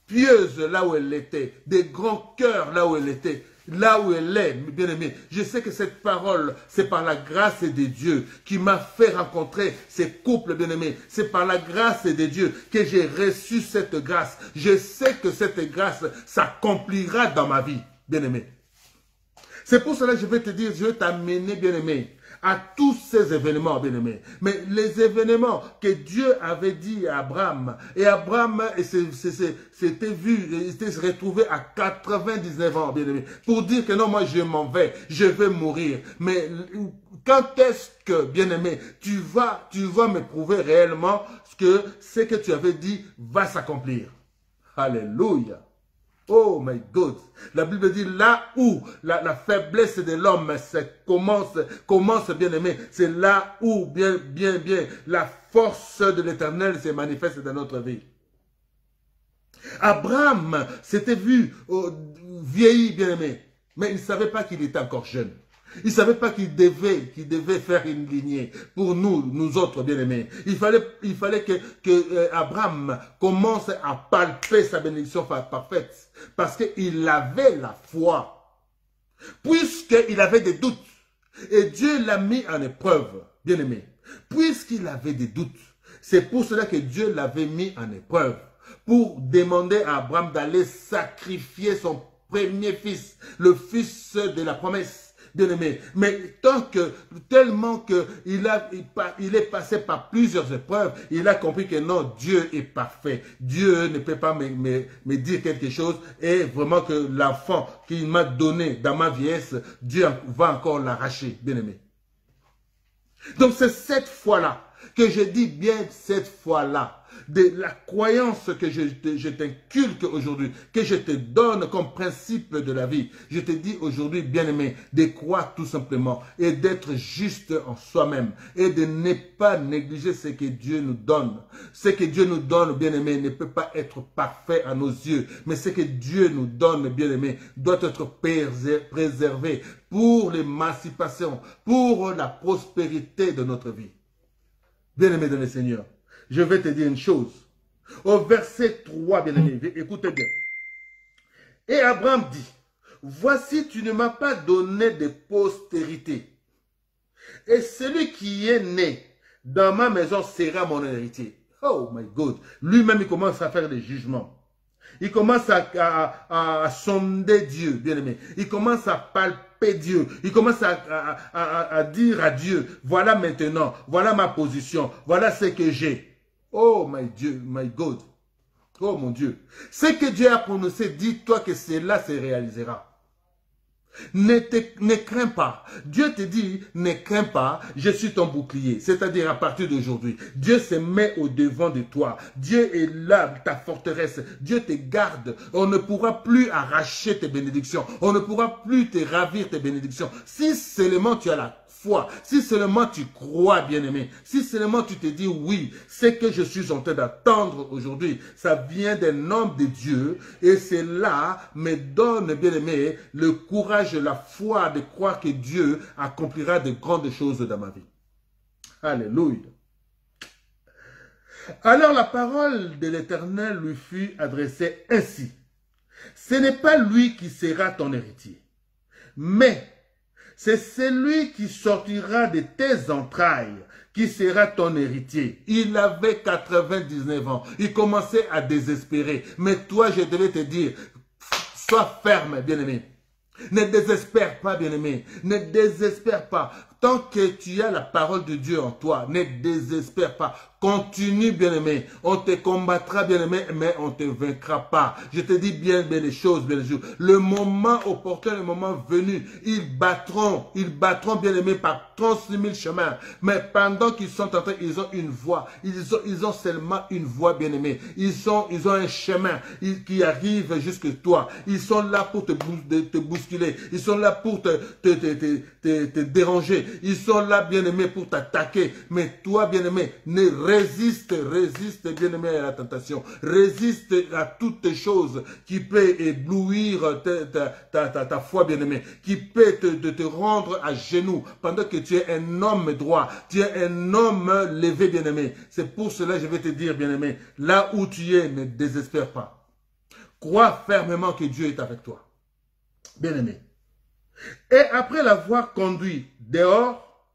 pieuse là où elle était, des grands cœurs là où elle était, là où elle est, bien-aimé, je sais que cette parole, c'est par la grâce de Dieu qui m'a fait rencontrer ces couples, bien-aimés. C'est par la grâce de Dieu que j'ai reçu cette grâce. Je sais que cette grâce s'accomplira dans ma vie, bien-aimé. C'est pour cela que je vais te dire, je vais t'amener, bien-aimé, à tous ces événements, bien-aimés. Mais les événements que Dieu avait dit à Abraham, et Abraham s'était vu, il s'était retrouvé à 99 ans, bien-aimé, pour dire que non, moi je m'en vais, je vais mourir. Mais quand est-ce que, bien-aimé, tu vas me prouver réellement que ce que tu avais dit va s'accomplir? Alléluia. Oh my God. La Bible dit là où la faiblesse de l'homme commence bien aimé. C'est là où bien la force de l'Éternel se manifeste dans notre vie. Abraham s'était vu vieilli bien aimé. Mais il ne savait pas qu'il était encore jeune. Il ne savait pas qu'il devait faire une lignée pour nous autres bien-aimés. Il fallait que Abraham commence à palper sa bénédiction parfaite. Parce qu'il avait la foi. Puisqu'il avait des doutes. Et Dieu l'a mis en épreuve, bien-aimé. Puisqu'il avait des doutes. C'est pour cela que Dieu l'avait mis en épreuve. Pour demander à Abraham d'aller sacrifier son premier fils. Le fils de la promesse. Bien-aimé, mais tellement qu'il est passé par plusieurs épreuves, il a compris que non, Dieu est parfait. Dieu ne peut pas me dire quelque chose et vraiment que l'enfant qu'il m'a donné dans ma vieillesse, Dieu va encore l'arracher, bien-aimé. Donc c'est cette foi-là que je dis bien cette foi-là. De la croyance que je t'inculque aujourd'hui, que je te donne comme principe de la vie. Je te dis aujourd'hui, bien-aimé, de croire tout simplement et d'être juste en soi-même et de ne pas négliger ce que Dieu nous donne. Ce que Dieu nous donne, bien-aimé, ne peut pas être parfait à nos yeux, mais ce que Dieu nous donne, bien-aimé, doit être préservé pour l'émancipation, pour la prospérité de notre vie. Bien-aimé dans le Seigneur. Je vais te dire une chose. Au verset 3, bien-aimé, écoutez bien. Et Abraham dit, voici, tu ne m'as pas donné de postérité. Et celui qui est né dans ma maison sera mon héritier. Oh my God. Lui-même, il commence à faire des jugements. Il commence à sonder Dieu, bien-aimé. Il commence à palper Dieu. Il commence à dire à Dieu, voilà maintenant, voilà ma position, voilà ce que j'ai. Oh my Dieu, my God. Oh mon Dieu. Ce que Dieu a prononcé, dis-toi que cela se réalisera. Ne crains pas. Dieu te dit, ne crains pas, je suis ton bouclier. C'est-à-dire à partir d'aujourd'hui, Dieu se met au devant de toi. Dieu est là, ta forteresse. Dieu te garde. On ne pourra plus arracher tes bénédictions. On ne pourra plus te ravir tes bénédictions. Si seulement tu as la foi, si seulement tu crois, bien-aimé, si seulement tu te dis oui, c'est que je suis en train d'attendre aujourd'hui, ça vient d'un homme de Dieu et cela me donne, bien-aimé, le courage, la foi de croire que Dieu accomplira de grandes choses dans ma vie. Alléluia. Alors la parole de l'Éternel lui fut adressée ainsi. Ce n'est pas lui qui sera ton héritier, mais c'est celui qui sortira de tes entrailles qui sera ton héritier. Il avait 99 ans. Il commençait à désespérer. Mais toi, je devais te dire, sois ferme, bien-aimé. Ne désespère pas, bien-aimé. Ne désespère pas. Tant que tu as la parole de Dieu en toi, ne désespère pas. Continue, bien-aimé. On te combattra, bien-aimé, mais on ne te vaincra pas. Je te dis bien les choses, bien les choses. Le moment opportun, le moment venu, ils battront, bien-aimé, par 36 000 chemins. Mais pendant qu'ils sont en train, ils ont une voie. Ils ont seulement une voie, bien-aimé. Ils ont un chemin qui arrive jusque toi. Ils sont là pour te bousculer. Ils sont là pour te déranger. Ils sont là, bien-aimé, pour t'attaquer. Mais toi, bien-aimé, résiste, bien-aimé, à la tentation. Résiste à toutes les choses qui peuvent éblouir ta foi, bien-aimé. Qui peut te rendre à genoux pendant que tu es un homme droit. Tu es un homme levé, bien-aimé. C'est pour cela que je vais te dire, bien-aimé, là où tu es, ne désespère pas. Crois fermement que Dieu est avec toi. Bien-aimé. Et après l'avoir conduit dehors,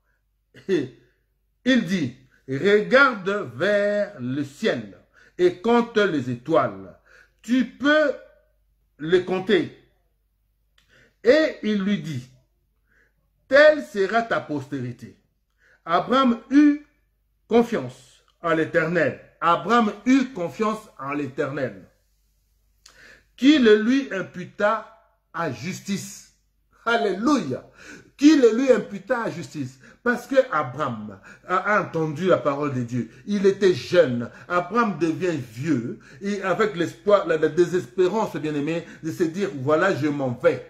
il dit, regarde vers le ciel et compte les étoiles. Tu peux les compter. Et il lui dit, telle sera ta postérité. Abraham eut confiance en l'Éternel. Abraham eut confiance en l'Éternel, qui le lui imputa à justice. Alléluia. Qui le lui imputa à justice. Parce que Abraham a entendu la parole de Dieu. Il était jeune. Abraham devient vieux. Et avec l'espoir, la désespérance, bien-aimé, de se dire, voilà, je m'en vais.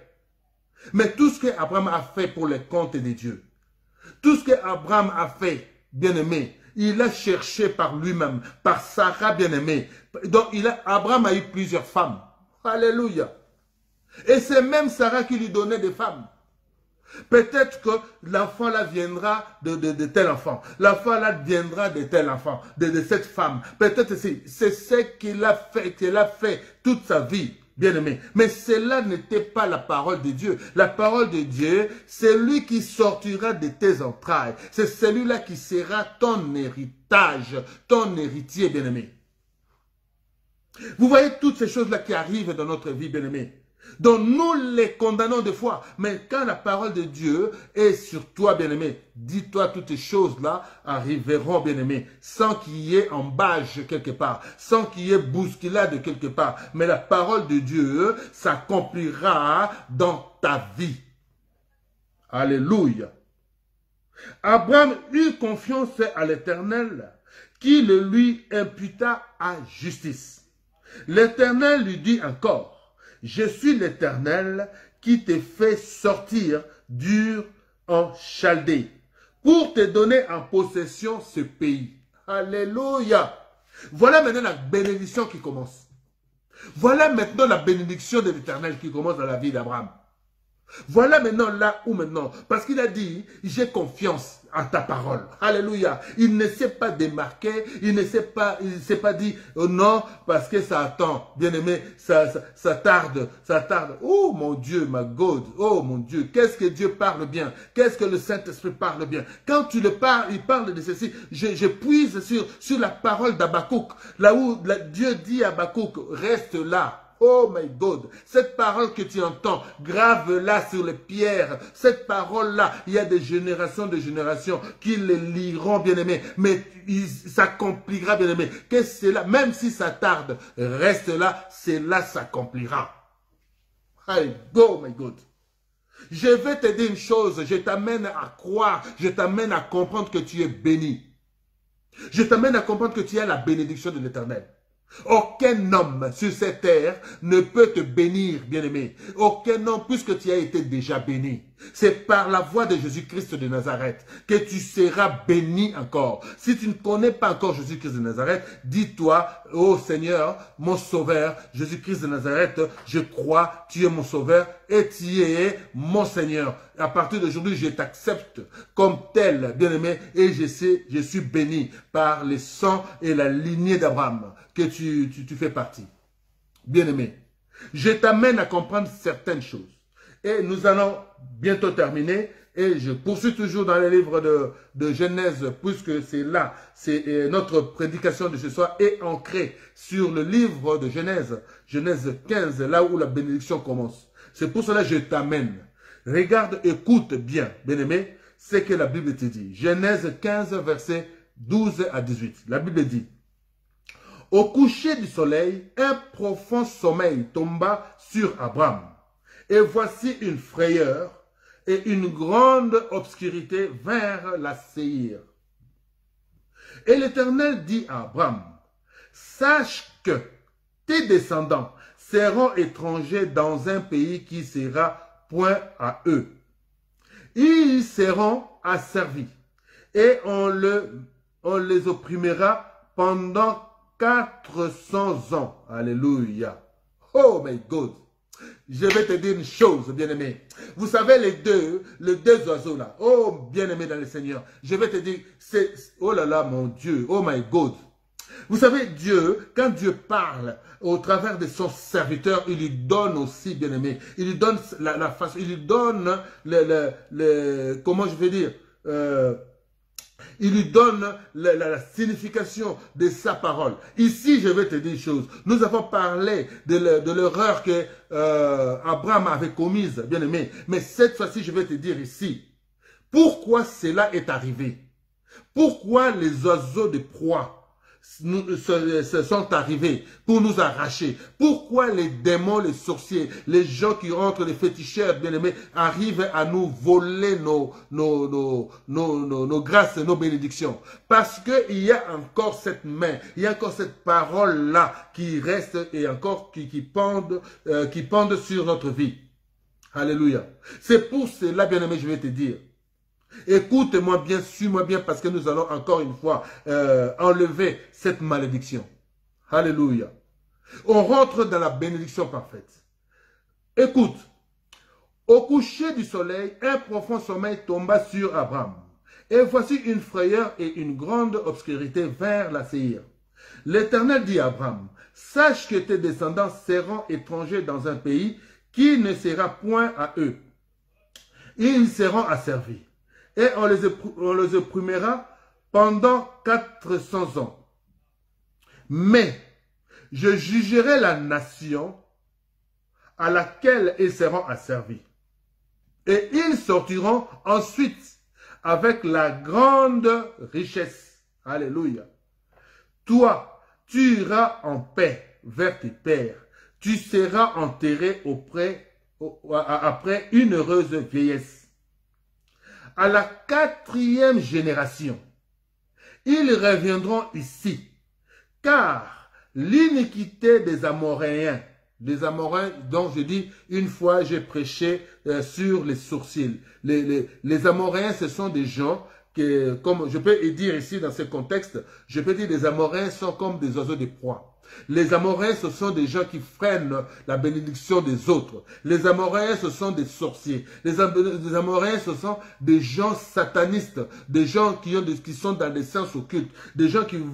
Mais tout ce que Abraham a fait pour les comptes de Dieu, tout ce que Abraham a fait, bien-aimé, il a cherché par lui-même, par Sarah, bien-aimé. Donc, Abraham a eu plusieurs femmes. Alléluia. Et c'est même Sarah qui lui donnait des femmes. Peut-être que l'enfant là viendra de tel enfant. L'enfant là viendra de tel enfant, de cette femme. Peut-être c'est ce qu'il a fait toute sa vie, bien aimé. Mais cela n'était pas la parole de Dieu. La parole de Dieu, c'est lui qui sortira de tes entrailles. C'est celui-là qui sera ton héritage, ton héritier, bien aimé. Vous voyez toutes ces choses-là qui arrivent dans notre vie, bien aimé. Donc nous les condamnons des fois. Mais quand la parole de Dieu est sur toi, bien-aimé, dis-toi toutes ces choses-là arriveront, bien-aimé, sans qu'il y ait embâche quelque part, sans qu'il y ait bousculade quelque part. Mais la parole de Dieu s'accomplira dans ta vie. Alléluia. Abraham eut confiance à l'Éternel, qui le lui imputa à justice. L'Éternel lui dit encore, je suis l'Éternel qui te fait sortir d'Ur en Chaldée pour te donner en possession ce pays. Alléluia. Voilà maintenant la bénédiction qui commence. Voilà maintenant la bénédiction de l'Éternel qui commence dans la vie d'Abraham. Voilà maintenant là où maintenant, parce qu'il a dit, j'ai confiance en ta parole. Alléluia. Il ne s'est pas démarqué, il ne s'est pas dit, oh non, parce que ça attend. Bien aimé, ça tarde. Oh mon Dieu, ma God, oh mon Dieu, qu'est-ce que Dieu parle bien, qu'est-ce que le Saint-Esprit parle bien. Quand tu le parles, il parle de ceci, je puise sur la parole d'Habakkuk, là où Dieu dit à Habakkuk, reste là. Oh my God, cette parole que tu entends, grave-la sur les pierres. Cette parole-là, il y a des générations qui les liront, bien-aimés. Mais il s'accomplira, bien-aimés. Qu'est-ce que c'est là? Même si ça tarde, reste là, c'est là s'accomplira. Hey, go, my God. Je vais te dire une chose, je t'amène à croire, je t'amène à comprendre que tu es béni. Je t'amène à comprendre que tu as la bénédiction de l'Éternel. Aucun homme sur cette terre ne peut te bénir, bien-aimé. Aucun homme, puisque tu as été déjà béni. C'est par la voie de Jésus-Christ de Nazareth que tu seras béni encore. Si tu ne connais pas encore Jésus-Christ de Nazareth, dis-toi, oh Seigneur, mon sauveur, Jésus-Christ de Nazareth, je crois, tu es mon sauveur et tu es mon Seigneur. À partir d'aujourd'hui, je t'accepte comme tel, bien-aimé, et je suis béni par le sang et la lignée d'Abraham que tu fais partie. Bien-aimé, je t'amène à comprendre certaines choses. Et nous allons bientôt terminer. Et je poursuis toujours dans le livre de Genèse, puisque c'est là, c'est notre prédication de ce soir est ancrée sur le livre de Genèse, Genèse 15, là où la bénédiction commence. C'est pour cela que je t'amène. Regarde, écoute bien, bien-aimé, ce que la Bible te dit. Genèse 15, versets 12 à 18. La Bible dit: au coucher du soleil, un profond sommeil tomba sur Abraham. Et voici une frayeur et une grande obscurité vers la Séhir. Et l'Éternel dit à Abraham: sache que tes descendants seront étrangers dans un pays qui sera point à eux. Ils seront asservis et on les opprimera pendant 400 ans. Alléluia. Oh my God. Je vais te dire une chose, bien-aimé. Vous savez les deux oiseaux là. Oh, bien-aimé dans le Seigneur. Je vais te dire, oh là là, mon Dieu. Oh my God. Vous savez, Dieu, quand Dieu parle au travers de son serviteur, il lui donne aussi, bien-aimé, il lui donne la face, il lui donne comment je vais dire, il lui donne la signification de sa parole. Ici, je vais te dire une chose. Nous avons parlé de l'erreur que Abraham avait commise, bien aimé. Mais cette fois-ci, je vais te dire ici, pourquoi cela est arrivé. Pourquoi les oiseaux de proie se sont arrivés pour nous arracher. Pourquoi les démons, les sorciers, les gens qui entrent, les féticheurs, bien-aimés, arrivent à nous voler nos grâces, nos bénédictions? Parce qu'il y a encore cette main, il y a encore cette parole-là qui reste et encore qui pendent sur notre vie. Alléluia. C'est pour cela, bien-aimé, je vais te dire. Écoute-moi bien, suis-moi bien, parce que nous allons encore une fois enlever cette malédiction. Alléluia. On rentre dans la bénédiction parfaite. Écoute, au coucher du soleil, un profond sommeil tomba sur Abraham. Et voici une frayeur et une grande obscurité vers la Séhir. L'Éternel dit à Abraham: sache que tes descendants seront étrangers dans un pays qui ne sera point à eux. Ils seront asservis. Et on les opprimera pendant 400 ans. Mais je jugerai la nation à laquelle ils seront asservis. Et ils sortiront ensuite avec la grande richesse. Alléluia. Toi, tu iras en paix vers tes pères. Tu seras enterré après une heureuse vieillesse. À la 4e génération, ils reviendront ici, car l'iniquité des Amoréens dont je dis, une fois j'ai prêché sur les sourcils. Les Amoréens, ce sont des gens que, comme je peux dire ici dans ce contexte, je peux dire les Amoréens sont comme des oiseaux de proie. Les Amoréens, ce sont des gens qui freinent la bénédiction des autres. Les Amoréens, ce sont des sorciers. Les Amoréens, ce sont des gens satanistes, des gens qui sont dans des sens occultes, des gens qui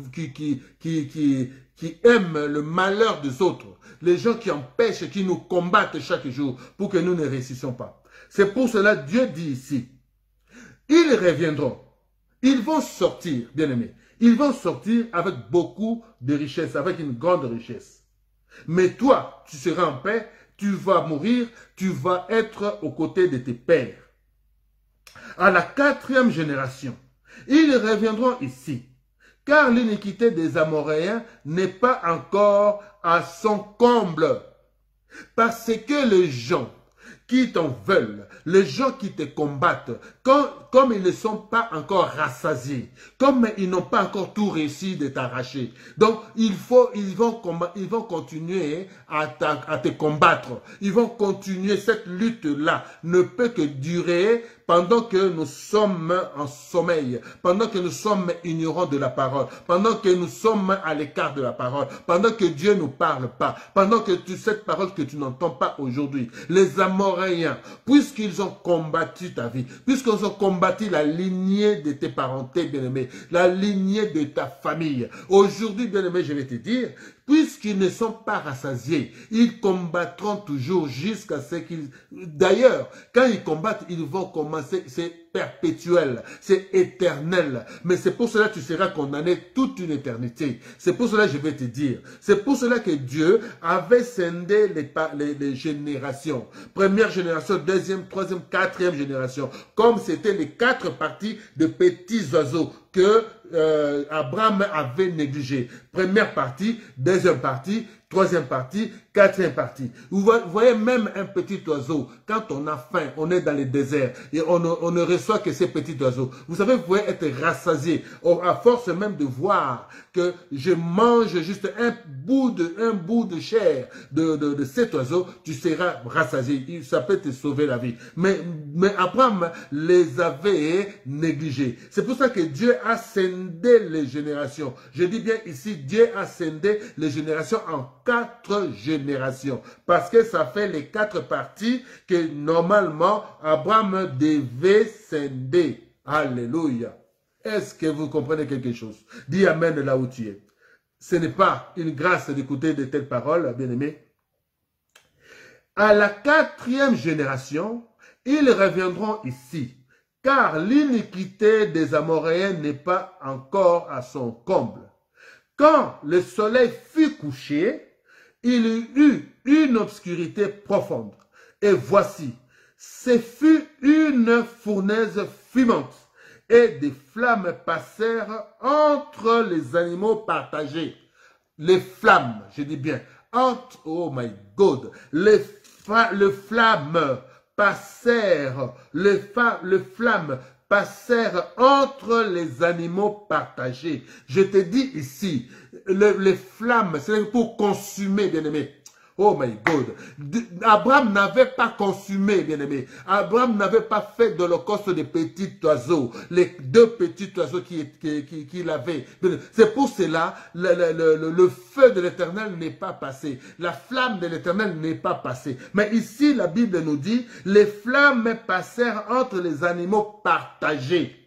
aiment le malheur des autres, les gens qui empêchent, qui nous combattent chaque jour pour que nous ne réussissions pas. C'est pour cela que Dieu dit ici, ils reviendront, ils vont sortir, bien-aimés. Ils vont sortir avec beaucoup de richesses, avec une grande richesse. Mais toi, tu seras en paix, tu vas mourir, tu vas être aux côtés de tes pères. À la 4e génération, ils reviendront ici, car l'iniquité des Amoréens n'est pas encore à son comble. Parce que les gens qui t'en veulent, les gens qui te combattent, comme ils ne sont pas encore rassasiés, comme ils n'ont pas encore tout réussi de t'arracher. Donc, ils vont continuer à te combattre. Ils vont continuer, cette lutte-là ne peut que durer pendant que nous sommes en sommeil, pendant que nous sommes ignorants de la parole, pendant que nous sommes à l'écart de la parole, pendant que Dieu ne nous parle pas, pendant que cette parole que tu n'entends pas aujourd'hui. Les Amoréens, puisqu'ils ont combattu ta vie, puisqu'ils ont combattu la lignée de tes parentés, bien-aimés, la lignée de ta famille. Aujourd'hui, bien-aimés, je vais te dire, puisqu'ils ne sont pas rassasiés, ils combattront toujours jusqu'à ce qu'ils... D'ailleurs, quand ils combattent, ils vont commencer, c'est perpétuel, c'est éternel. Mais c'est pour cela que tu seras condamné toute une éternité. C'est pour cela que je vais te dire. C'est pour cela que Dieu avait scindé les générations. Première génération, deuxième, troisième, quatrième génération. Comme c'était les 4 parties de petits oiseaux que Abraham avait négligé. Première partie, deuxième partie, troisième partie, quatrième partie. Vous voyez même un petit oiseau, quand on a faim, on est dans les déserts et on ne reçoit que ces petits oiseaux. Vous savez, vous pouvez être rassasié. À force même de voir que je mange juste un bout de chair de cet oiseau, tu seras rassasié. Ça peut te sauver la vie. Mais Abraham les avait négligés. C'est pour ça que Dieu a scindé les générations. Je dis bien ici, Dieu a scindé les générations en 4 générations. Parce que ça fait les 4 parties que normalement Abraham devait scinder. Alléluia. Est-ce que vous comprenez quelque chose? Dis Amen là où tu es. Ce n'est pas une grâce d'écouter de telles paroles, bien-aimés. À la 4e génération, ils reviendront ici, car l'iniquité des Amoréens n'est pas encore à son comble. Quand le soleil fut couché, il y eut une obscurité profonde. Et voici, ce fut une fournaise fumante, et des flammes passèrent entre les animaux partagés. Les flammes, je dis bien, entre, oh my God, les flammes passèrent, les flammes passèrent entre les animaux partagés. Je te dis ici, les flammes, c'est pour consumer, bien-aimé. Oh my God. Abraham n'avait pas consumé, bien-aimé. Abraham n'avait pas fait d'holocauste des petits oiseaux. Les 2 petits oiseaux qu'il avait. C'est pour cela, le feu de l'Éternel n'est pas passé. La flamme de l'Éternel n'est pas passée. Mais ici, la Bible nous dit, les flammes passèrent entre les animaux partagés.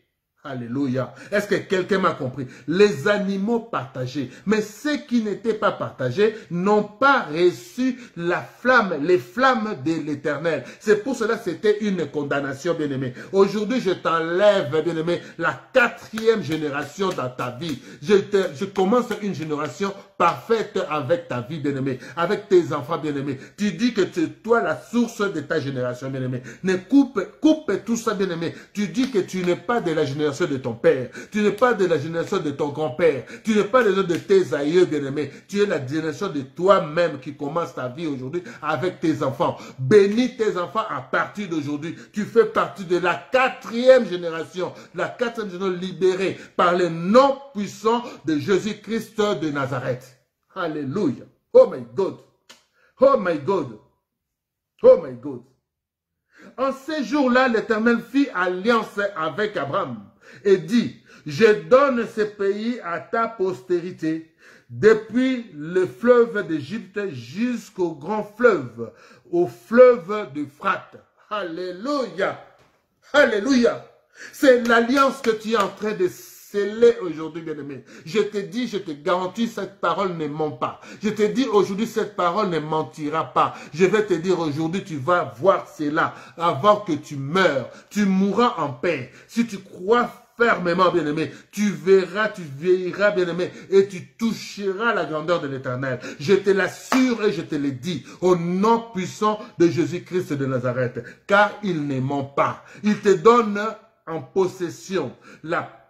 Alléluia. Est-ce que quelqu'un m'a compris? Les animaux partagés. Mais ceux qui n'étaient pas partagés n'ont pas reçu la flamme, les flammes de l'Éternel. C'est pour cela que c'était une condamnation, bien-aimé. Aujourd'hui, je t'enlève, bien-aimé, la 4e génération dans ta vie. Je commence une génération parfaite avec ta vie, bien-aimé, avec tes enfants, bien-aimés. Tu dis que tu es toi la source de ta génération, bien-aimé. Ne coupe tout ça, bien-aimé. Tu dis que tu n'es pas de la génération de ton père, tu n'es pas de la génération de ton grand-père, tu n'es pas de tes aïeux, bien-aimés, tu es la génération de toi-même qui commence ta vie aujourd'hui avec tes enfants. Bénis tes enfants à partir d'aujourd'hui. Tu fais partie de la 4e génération, la 4e génération libérée par le nom puissant de Jésus-Christ de Nazareth. Alléluia. Oh my God. Oh my God. Oh my God. En ces jours-là, l'Éternel fit alliance avec Abraham et dit, je donne ce pays à ta postérité, depuis le fleuve d'Égypte jusqu'au grand fleuve, au fleuve d'Euphrate. Alléluia. Alléluia. C'est l'alliance que tu es en train de sceller aujourd'hui, bien-aimé. Je te dis, je te garantis, cette parole ne ment pas. Je te dis aujourd'hui, cette parole ne mentira pas. Je vais te dire aujourd'hui, tu vas voir cela avant que tu meurs. Tu mourras en paix. Si tu crois fermement, bien-aimé, tu verras, tu vieilliras, bien-aimé, et tu toucheras la grandeur de l'Éternel. Je te l'assure et je te le dis, au nom puissant de Jésus-Christ de Nazareth, car il ne ment pas. Il te donne en possession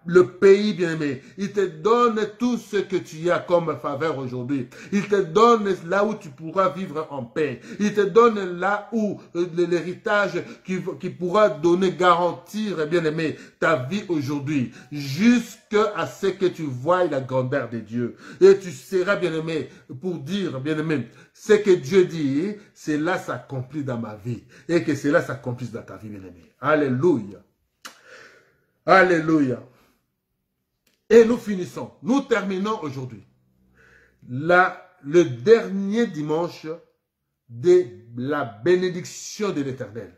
le pays, bien-aimé. Il te donne tout ce que tu as comme faveur aujourd'hui. Il te donne là où tu pourras vivre en paix. Il te donne là où l'héritage qui pourra donner, garantir, bien-aimé, ta vie aujourd'hui. Jusqu'à ce que tu voies la grandeur de Dieu. Et tu seras, bien-aimé, pour dire, bien-aimé, ce que Dieu dit, cela s'accomplit dans ma vie. Et que cela s'accomplisse dans ta vie, bien-aimé. Alléluia. Alléluia. Et nous finissons, nous terminons aujourd'hui le dernier dimanche de la bénédiction de l'Éternel.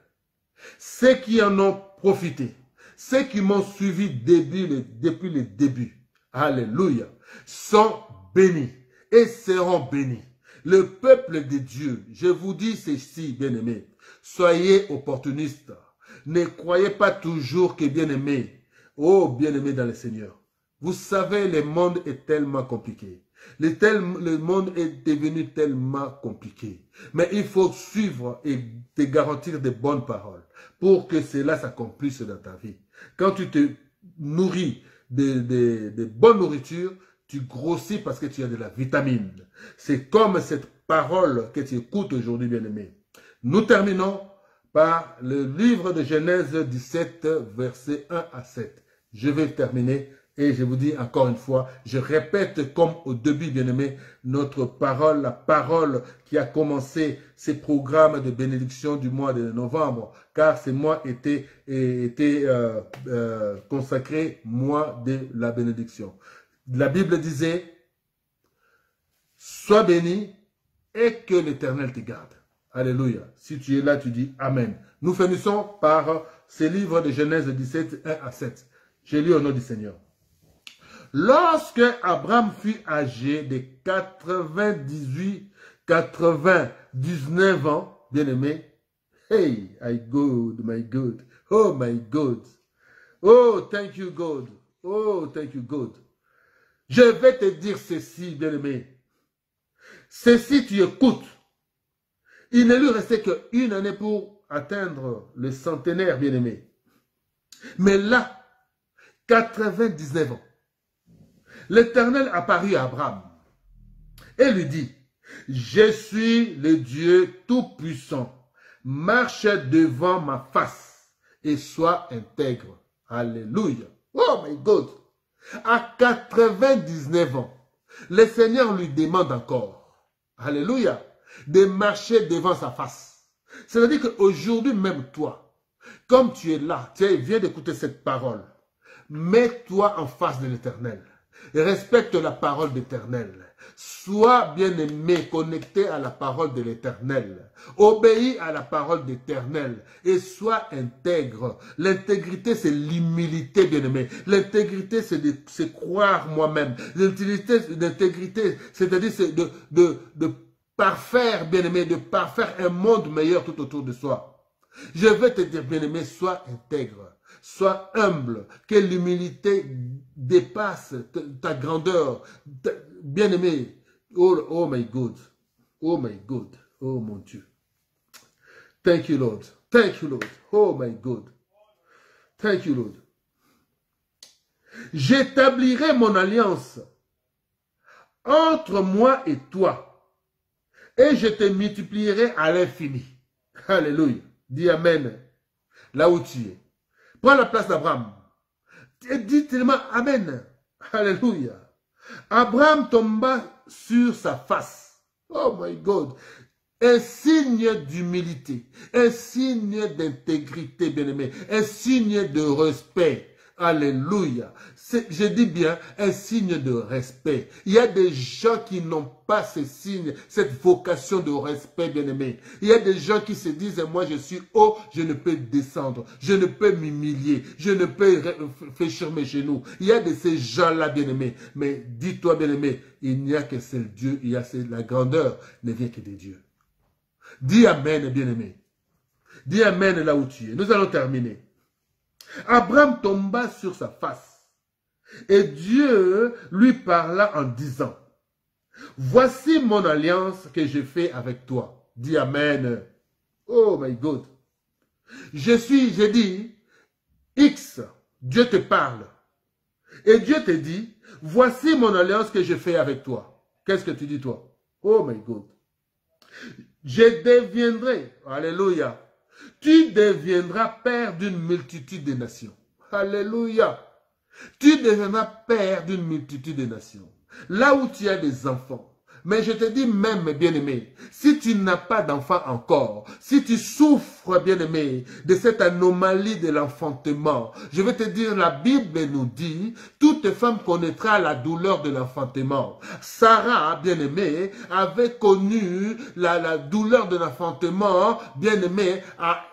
Ceux qui en ont profité, ceux qui m'ont suivi depuis le début, alléluia, sont bénis et seront bénis. Le peuple de Dieu, je vous dis ceci, bien-aimés, soyez opportunistes. Ne croyez pas toujours que bien-aimés, oh bien-aimés dans le Seigneur. Vous savez, le monde est tellement compliqué. Le monde est devenu tellement compliqué. Mais il faut suivre et te garantir de bonnes paroles pour que cela s'accomplisse dans ta vie. Quand tu te nourris de bonne nourriture, tu grossis parce que tu as de la vitamine. C'est comme cette parole que tu écoutes aujourd'hui, bien-aimé. Nous terminons par le livre de Genèse 17, versets 1 à 7. Je vais terminer. Et je vous dis encore une fois, je répète comme au début, bien-aimé, notre parole, la parole qui a commencé ces programmes de bénédiction du mois de novembre, car ce mois était consacré mois de la bénédiction. La Bible disait, sois béni et que l'Éternel te garde. Alléluia. Si tu es là, tu dis Amen. Nous finissons par ces livres de Genèse 17, 1 à 7. J'ai lu au nom du Seigneur. Lorsque Abraham fut âgé de 99 ans, bien-aimé, hey, my God, oh my God, oh thank you God, oh thank you God. Je vais te dire ceci, bien-aimé, ceci tu écoutes. Il ne lui restait qu'une année pour atteindre le centenaire, bien-aimé. Mais là, 99 ans. L'Éternel apparut à Abraham et lui dit, « Je suis le Dieu Tout-Puissant. Marche devant ma face et sois intègre. » Alléluia. Oh my God. À 99 ans, le Seigneur lui demande encore, alléluia, de marcher devant sa face. C'est-à-dire qu'aujourd'hui même toi, comme tu es là, tu viens d'écouter cette parole, mets-toi en face de l'Éternel. Respecte la parole d'Éternel. Sois bien-aimé, connecté à la parole de l'Éternel. Obéis à la parole d'Éternel et sois intègre. L'intégrité, c'est l'humilité, bien-aimé. L'intégrité, c'est croire moi-même. L'intégrité, c'est-à-dire de parfaire, bien-aimé, de parfaire un monde meilleur tout autour de soi. Je vais te dire, bien-aimé, sois intègre. Sois humble, que l'humilité dépasse ta grandeur. Bien-aimé, oh my God, oh my God, oh mon Dieu. Thank you, Lord. Thank you, Lord. Oh my God. Thank you, Lord. J'établirai mon alliance entre moi et toi, et je te multiplierai à l'infini. Alléluia. Dis Amen. Là où tu es. Prends la place d'Abraham. Et dis tellement Amen. Alléluia. Abraham tomba sur sa face. Oh my God. Un signe d'humilité. Un signe d'intégrité, bien-aimé. Un signe de respect. Alléluia. Je dis bien un signe de respect. Il y a des gens qui n'ont pas ce signe, cette vocation de respect, bien-aimé. Il y a des gens qui se disent, moi je suis haut, je ne peux descendre, je ne peux m'humilier, je ne peux fléchir mes genoux. Il y a de ces gens-là, bien-aimé. Mais dis-toi, bien-aimé, il n'y a que seul Dieu, il y a la grandeur ne vient que de Dieu. Dis Amen, bien-aimé. Dis Amen là où tu es. Nous allons terminer. Abraham tomba sur sa face et Dieu lui parla en disant, « Voici mon alliance que je fais avec toi. » Dis Amen. Oh my God. J'ai dit, X, Dieu te parle. Et Dieu te dit, voici mon alliance que je fais avec toi. Qu'est-ce que tu dis toi? Oh my God. Je deviendrai, alléluia, tu deviendras père d'une multitude de nations. Alléluia. Tu deviendras père d'une multitude de nations. Là où tu as des enfants. Mais je te dis même, bien-aimé, si tu n'as pas d'enfant encore, si tu souffres, bien-aimé, de cette anomalie de l'enfantement, je vais te dire, la Bible nous dit, toute femme connaîtra la douleur de l'enfantement. Sarah, bien-aimé, avait connu la douleur de l'enfantement, bien-aimé, à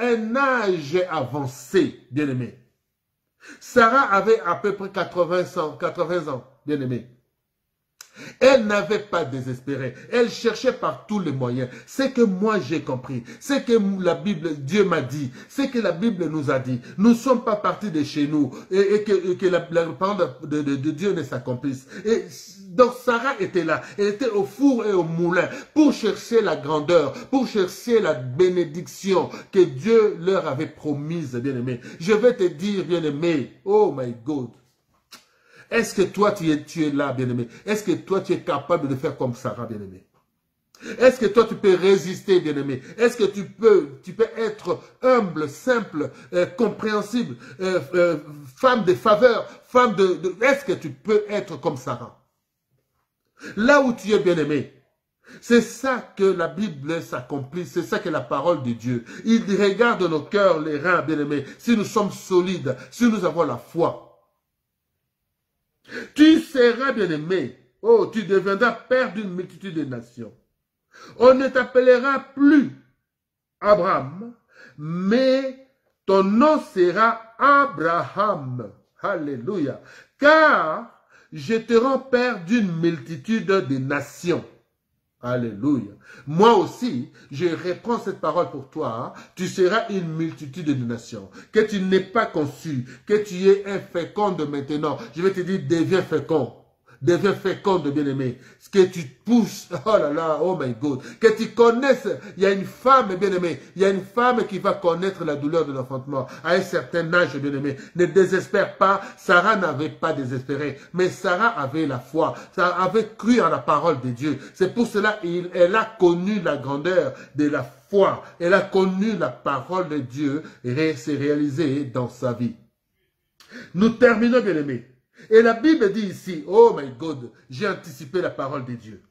un âge avancé, bien-aimé. Sarah avait à peu près 80 ans, bien-aimé. Elle n'avait pas désespéré. Elle cherchait par tous les moyens. C'est que moi j'ai compris. C'est que la Bible, Dieu m'a dit. C'est que la Bible nous a dit. Nous ne sommes pas partis de chez nous. Et que la parole de Dieu ne s'accomplisse. Et donc Sarah était là. Elle était au four et au moulin pour chercher la grandeur, pour chercher la bénédiction que Dieu leur avait promise, bien-aimé. Je vais te dire, bien-aimé, oh my God. Est-ce que toi, tu es là, bien-aimé? Est-ce que toi, tu es capable de faire comme Sarah, bien-aimé? Est-ce que toi, tu peux résister, bien-aimé? Est-ce que tu peux être humble, simple, compréhensible, femme de faveur, femme de... Est-ce que tu peux être comme Sarah? Là où tu es, bien-aimé, c'est ça que la Bible s'accomplit, c'est ça que la parole de Dieu. Il regarde nos cœurs, les reins, bien-aimé, si nous sommes solides, si nous avons la foi. Tu seras bien-aimé. Oh, tu deviendras père d'une multitude de nations. On ne t'appellera plus Abraham, mais ton nom sera Abraham. Alléluia. Car je te rends père d'une multitude de nations. Alléluia. Moi aussi, je reprends cette parole pour toi. Hein. Tu seras une multitude de nations. Que tu n'aies pas conçu, que tu es inféconde maintenant. Je vais te dire, deviens fécond. Deviens féconde, bien-aimé. Ce que tu pousses, oh là là, oh my God. Que tu connaisses, il y a une femme, bien-aimé. Il y a une femme qui va connaître la douleur de l'enfantement à un certain âge, bien-aimé. Ne désespère pas. Sarah n'avait pas désespéré. Mais Sarah avait la foi. Sarah avait cru en la parole de Dieu. C'est pour cela qu'elle a connu la grandeur de la foi. Elle a connu la parole de Dieu et s'est réalisée dans sa vie. Nous terminons, bien-aimé. Et la Bible dit ici, oh my God, j'ai anticipé la parole de Dieu.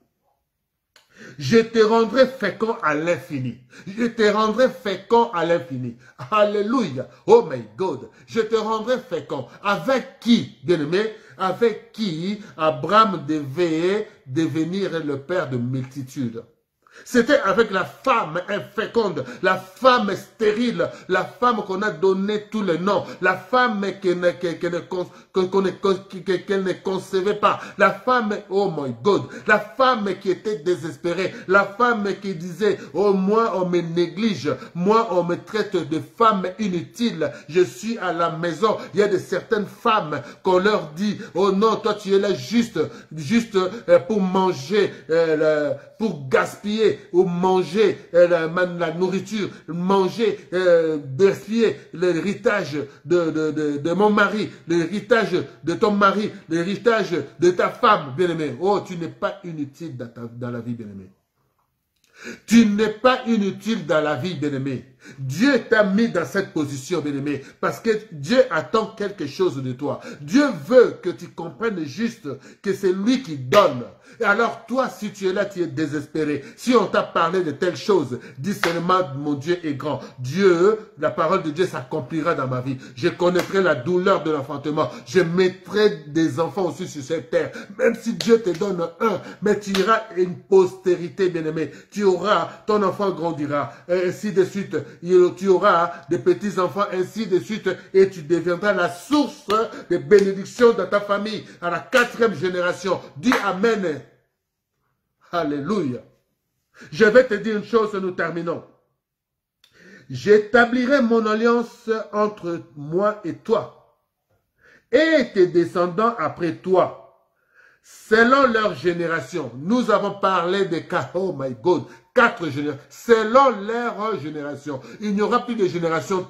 Je te rendrai fécond à l'infini. Je te rendrai fécond à l'infini. Alléluia. Oh my God. Je te rendrai fécond. Avec qui, bien-aimé? Avec qui Abraham devait devenir le père de multitudes? C'était avec la femme inféconde, la femme stérile, la femme qu'on a donné tous les noms, la femme qu'elle ne concevait pas, la femme, oh my God, la femme qui était désespérée, la femme qui disait, oh moi on me néglige, moi on me traite de femme inutile, je suis à la maison. Il y a de certaines femmes qu'on leur dit, oh non, toi tu es là juste pour manger, pour gaspiller, ou manger la nourriture, manger, gaspiller l'héritage de mon mari, l'héritage de ton mari, l'héritage de ta femme, bien-aimé. Oh, tu n'es pas inutile dans la vie, bien-aimé. Tu n'es pas inutile dans la vie, bien-aimé. Dieu t'a mis dans cette position, bien-aimé, parce que Dieu attend quelque chose de toi. Dieu veut que tu comprennes juste que c'est lui qui donne. Et alors toi, si tu es là, tu es désespéré. Si on t'a parlé de telle chose, dis seulement, mon Dieu est grand. Dieu, la parole de Dieu s'accomplira dans ma vie. Je connaîtrai la douleur de l'enfantement. Je mettrai des enfants aussi sur cette terre. Même si Dieu te donne un, mais tu auras une postérité, bien-aimé. Tu auras, ton enfant grandira, et ainsi de suite. Tu auras des petits-enfants, ainsi de suite, et tu deviendras la source de bénédiction dans ta famille, à la 4e génération. Dis Amen. Alléluia. Je vais te dire une chose, nous terminons. J'établirai mon alliance entre moi et toi, et tes descendants après toi, selon leur génération. Nous avons parlé de 4, oh my God, 4 générations, selon leur génération. Il n'y aura plus de génération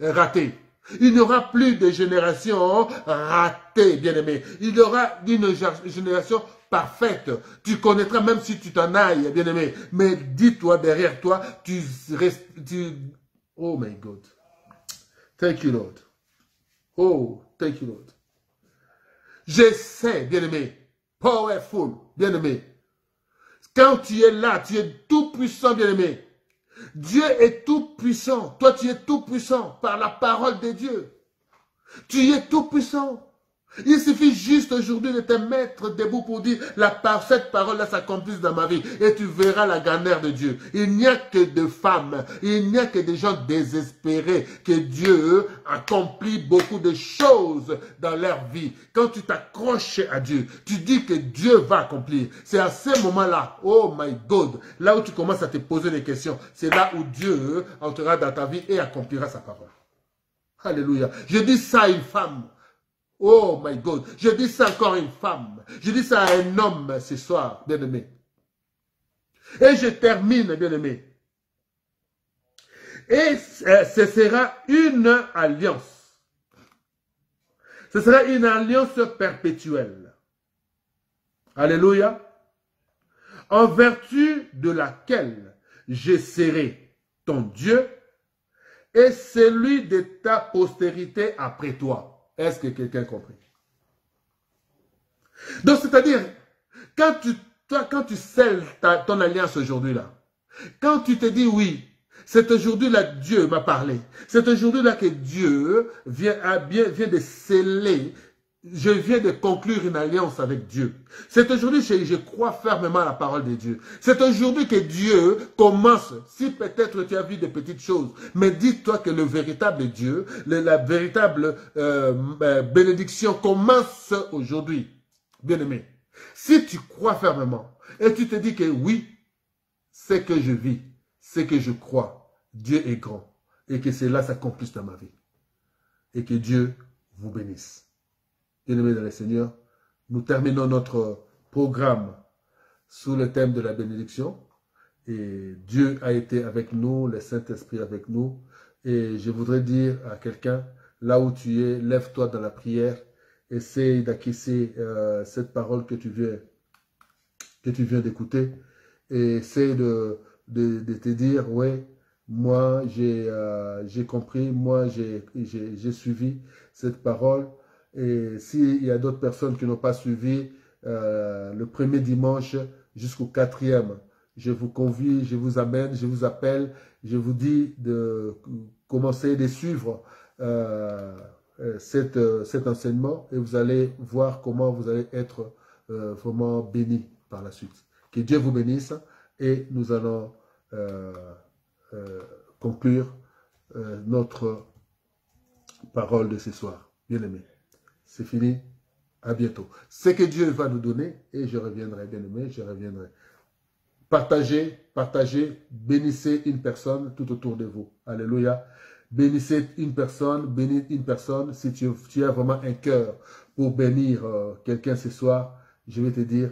ratée. Il n'y aura plus de génération ratée, bien-aimé. Il y aura une génération parfaite. Tu connaîtras même si tu t'en ailles, bien-aimé. Mais dis-toi, derrière toi, tu restes... Oh my God. Thank you, Lord. Oh, thank you, Lord. Je sais, bien-aimé, powerful, bien-aimé. Quand tu es là, tu es tout puissant, bien-aimé. Dieu est tout puissant. Toi, tu es tout puissant par la parole de Dieu. Tu es tout puissant. Il suffit juste aujourd'hui de te mettre debout pour dire cette parole-là s'accomplisse dans ma vie et tu verras la grandeur de Dieu. Il n'y a que de femmes, il n'y a que des gens désespérés que Dieu accomplit beaucoup de choses dans leur vie. Quand tu t'accroches à Dieu, tu dis que Dieu va accomplir. C'est à ce moment-là, oh my God, là où tu commences à te poser des questions, c'est là où Dieu entrera dans ta vie et accomplira sa parole. Alléluia. Je dis ça à une femme. Oh my God, je dis ça encore à une femme, je dis ça à un homme ce soir, bien-aimé. Et je termine, bien-aimé. Et ce sera une alliance. Ce sera une alliance perpétuelle. Alléluia. En vertu de laquelle je serai ton Dieu et celui de ta postérité après toi. Est-ce que quelqu'un a compris? Donc, c'est-à-dire, quand tu scelles ton alliance aujourd'hui-là, quand tu te dis oui, c'est aujourd'hui-là que Dieu m'a parlé, c'est aujourd'hui-là que Dieu vient de sceller, je viens de conclure une alliance avec Dieu. C'est aujourd'hui que je crois fermement à la parole de Dieu. C'est aujourd'hui que Dieu commence, si peut-être tu as vu des petites choses, mais dis-toi que le véritable Dieu, la véritable bénédiction commence aujourd'hui. Bien-aimé, si tu crois fermement et tu te dis que oui, c'est que je vis, c'est que je crois, Dieu est grand et que cela s'accomplisse dans ma vie. Et que Dieu vous bénisse. Bien-aimés dans le Seigneur, nous terminons notre programme sous le thème de la bénédiction. Et Dieu a été avec nous, le Saint-Esprit avec nous. Et je voudrais dire à quelqu'un, là où tu es, lève-toi dans la prière. Essaye d'acquiescer cette parole que tu viens d'écouter. Et essaye de te dire, ouais, moi j'ai compris, moi j'ai suivi cette parole. Et s'il y a d'autres personnes qui n'ont pas suivi le premier dimanche jusqu'au 4e, je vous convie, je vous amène, je vous appelle, je vous dis de commencer de suivre cet enseignement et vous allez voir comment vous allez être vraiment bénis par la suite. Que Dieu vous bénisse et nous allons conclure notre parole de ce soir. Bien-aimés. C'est fini. À bientôt. Ce que Dieu va nous donner, et je reviendrai, bien aimé, je reviendrai. Partagez, partagez, bénissez une personne tout autour de vous. Alléluia. Bénissez une personne, bénis une personne. Si tu as vraiment un cœur pour bénir quelqu'un ce soir, je vais te dire,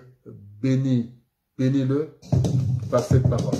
bénis-le par cette parole.